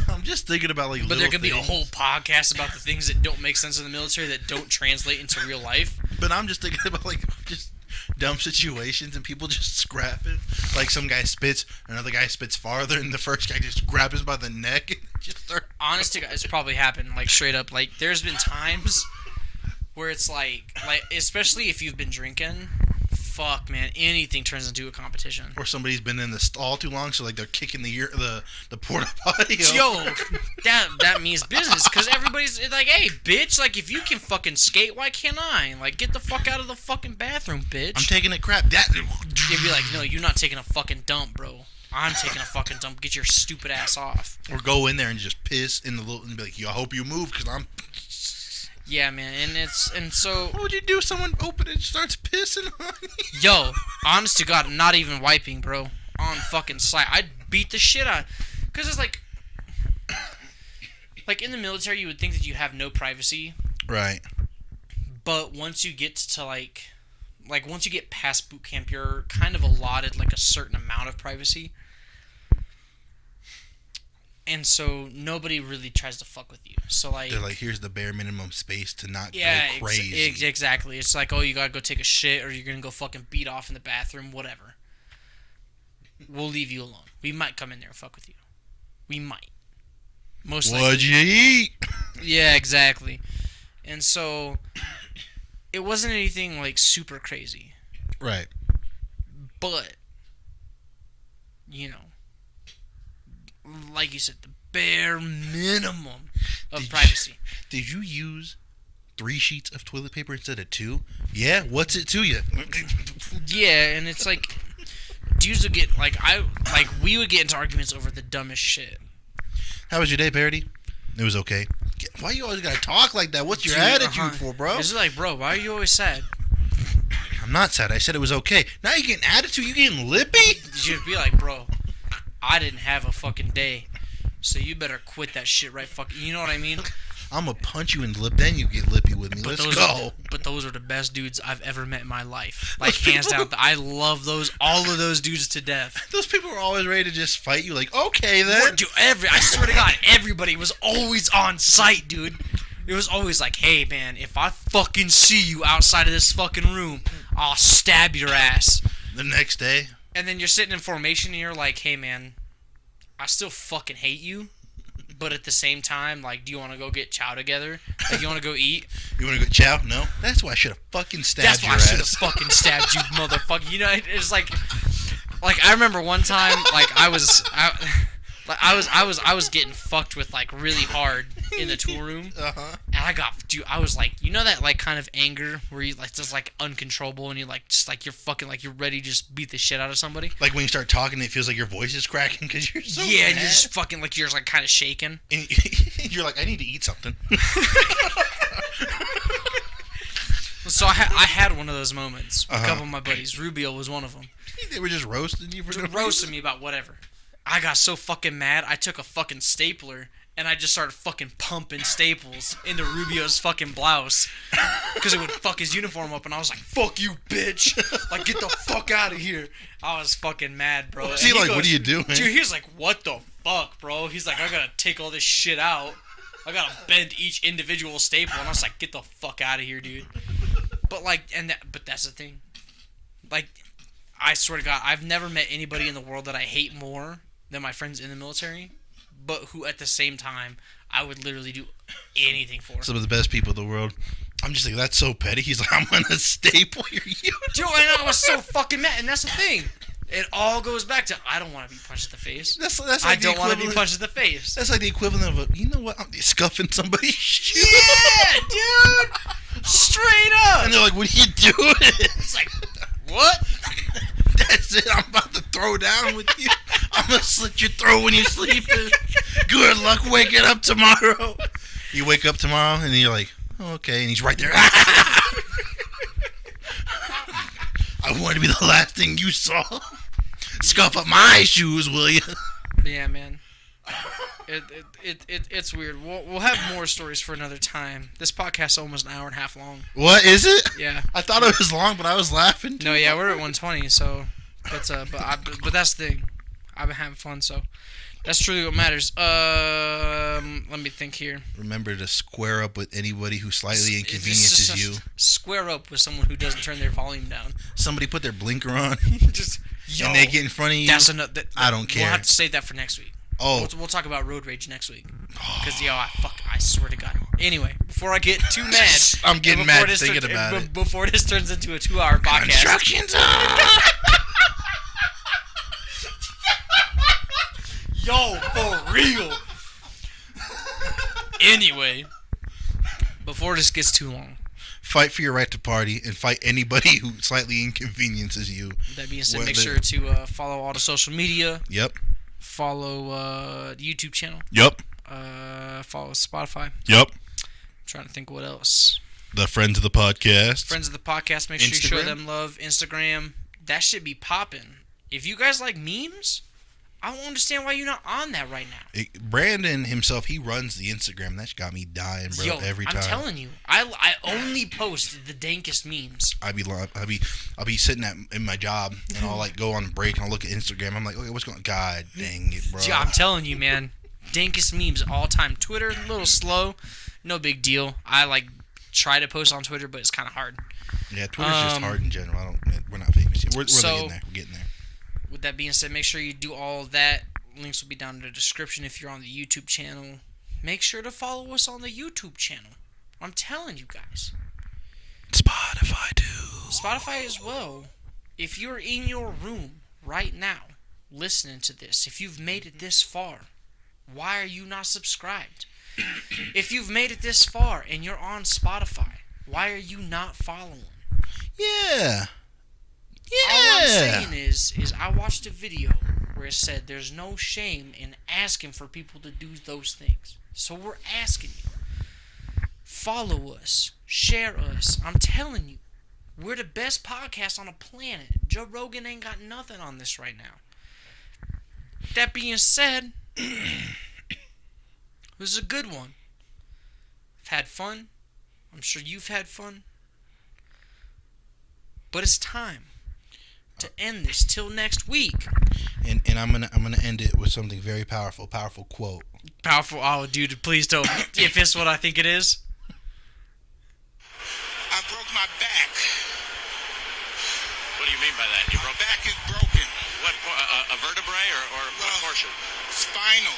I'm just thinking about, like, but there could be a whole podcast about the things that don't make sense in the military that don't translate into real life. But I'm just thinking about, like, just dumb situations and people just scrapping. Like, some guy spits, another guy spits farther, and the first guy just grabs him by the neck and just start... Honest to God, it's probably happened, like, straight up. Like, there's been times where it's like, especially if you've been drinking... Fuck, man, anything turns into a competition. Or somebody's been in the stall too long, so like they're kicking the porta potty. Yo, that means business, because everybody's like, hey, bitch, like if you can fucking skate, why can't I? Like, get the fuck out of the fucking bathroom, bitch. I'm taking a crap. You'd be like, no, you're not taking a fucking dump, bro. I'm taking a fucking dump. Get your stupid ass off. Or go in there and just piss in the little and be like, yo, I hope you move, because I'm... Yeah, man, and so... What would you do if someone opened it and starts pissing on you? Yo, honest to God, I'm not even wiping, bro. On fucking sight. I'd beat the shit out. Because it's like... Like, in the military, you would think that you have no privacy. Right. But once you get to, like, once you get past boot camp, you're kind of allotted, like, a certain amount of privacy. And so nobody really tries to fuck with you. So like they're like, here's the bare minimum space to not go crazy. Exactly. It's like, oh, you gotta go take a shit, or you're gonna go fucking beat off in the bathroom, whatever. We'll leave you alone. We might come in there and fuck with you. We might. Most likely. What'd you eat? Yeah, exactly. And so it wasn't anything like super crazy. Right. But you know, like you said, the bare minimum of privacy. Did you use 3 sheets of toilet paper instead of 2? Yeah, what's it to you? Yeah, and it's like dudes would get we would get into arguments over the dumbest shit. How was your day, Parody? It was okay. Why you always gotta talk like that? What's your attitude for, bro? It's like, bro, why are you always sad? I'm not sad. I said it was okay. Now you getting attitude? You getting lippy? You'd be like, bro, I didn't have a fucking day, so you better quit that shit right fucking... You know what I mean? I'm gonna punch you in the lip, then you get lippy with me. Let's go. But those are the best dudes I've ever met in my life. Like, hands down. I love all of those dudes to death. Those people are always ready to just fight you. Like, okay then. Dude, I swear to God, everybody was always on site, dude. It was always like, hey, man, if I fucking see you outside of this fucking room, I'll stab your ass. The next day. And then you're sitting in formation and you're like, hey, man, I still fucking hate you. But at the same time, like, do you want to go get chow together? Like, you want to go eat? You want to go chow? No. That's why I should have fucking stabbed your ass. That's why I should have fucking stabbed you, motherfucker. You know, it's like I remember one time, like, I was getting fucked with, like, really hard in the tool room. Uh-huh. And I was like, you know that, like, kind of anger where you, like, just, like, uncontrollable and you, like, just, like, you're fucking, like, you're ready to just beat the shit out of somebody? Like when you start talking, it feels like your voice is cracking because you're so yeah, mad. and you're just fucking, like, you're, like, kind of shaking. And you're like, I need to eat something. So I had one of those moments with a couple of my buddies. Rubio was one of them. They were just roasting you for no reason. Roasting me about whatever. I got so fucking mad, I took a fucking stapler and I just started fucking pumping staples into Rubio's fucking blouse because it would fuck his uniform up, and I was like, fuck you, bitch. Like, get the fuck out of here. I was fucking mad, bro. Was he like, what are you doing? Dude, he was like, what the fuck, bro? He's like, I gotta take all this shit out. I gotta bend each individual staple, and I was like, get the fuck out of here, dude. But like, but that's the thing. Like, I swear to God, I've never met anybody in the world that I hate more than my friends in the military, but who at the same time I would literally do anything for. Some of the best people in the world. I'm just like, that's so petty. He's like, I'm gonna staple your uniform. Dude, and I was so fucking mad, and that's the thing. It all goes back to, I don't want to be punched in the face. That's like I don't want to be punched in the face. That's like the equivalent of you know what? I'm scuffing somebody's shoe. Yeah, dude. Straight up. And they're like, what are you doing? It's like, what? That's it. I'm about to throw down with you. I'm gonna slit your throat when you're sleeping. Good luck waking up tomorrow. You wake up tomorrow and then you're like, oh, okay, and he's right there. I want to be the last thing you saw. Scuff up my shoes, will you? Yeah, man. It's weird. We'll have more stories for another time. This podcast is almost an hour and a half long. What is it? Yeah. I thought it was long, but I was laughing. No, yeah, we're at 120, so but that's the thing. I've been having fun, so that's truly what matters. Let me think here. Remember to square up with anybody who slightly inconveniences you. Square up with someone who doesn't turn their volume down. Somebody put their blinker on Just and they get in front of you. That's another. I don't care. We'll have to save that for next week. Oh, We'll talk about road rage next week. Because, I swear to God. Anyway, before I get too mad. I'm getting mad thinking about it. Before this turns into a 2-hour podcast. Construction's on! Yo, for real. Anyway, before this gets too long. Fight for your right to party and fight anybody who slightly inconveniences you. That being said, make sure to follow all the social media. Yep. Follow the YouTube channel. Yep. Follow Spotify. Yep. I'm trying to think what else. The friends of the podcast. Friends of the podcast, make sure you show them love. Instagram. That should be popping. If you guys like memes, I don't understand why you're not on that right now. Brandon himself, he runs the Instagram. That's got me dying, bro. Yo, every time. I'm telling you, I only post the dankest memes. I'll be sitting in my job and I'll like go on break and I'll look at Instagram. I'm like, okay, what's going on? God dang it, bro. Yeah, I'm telling you, man. Dankest memes all time. Twitter, a little slow. No big deal. I like try to post on Twitter, but it's kind of hard. Yeah, Twitter's just hard in general. We're not famous yet. We're getting there. We're getting there. With that being said, make sure you do all of that. Links will be down in the description if you're on the YouTube channel. Make sure to follow us on the YouTube channel. I'm telling you guys. Spotify too. Spotify as well. If you're in your room right now listening to this, if you've made it this far, why are you not subscribed? If you've made it this far and you're on Spotify, why are you not following? Yeah. All I'm saying is I watched a video where it said there's no shame in asking for people to do those things. So we're asking you. Follow us. Share us. I'm telling you. We're the best podcast on the planet. Joe Rogan ain't got nothing on this right now. That being said, this is a good one. had fun. I'm sure you've had fun. But it's time to end this till next week. And I'm gonna end it with something very powerful quote. Powerful. Oh, dude, please don't. If it's what I think it is. I broke my back. What do you mean by that? You My broke back is broken. what? A vertebrae or what portion? Spinal.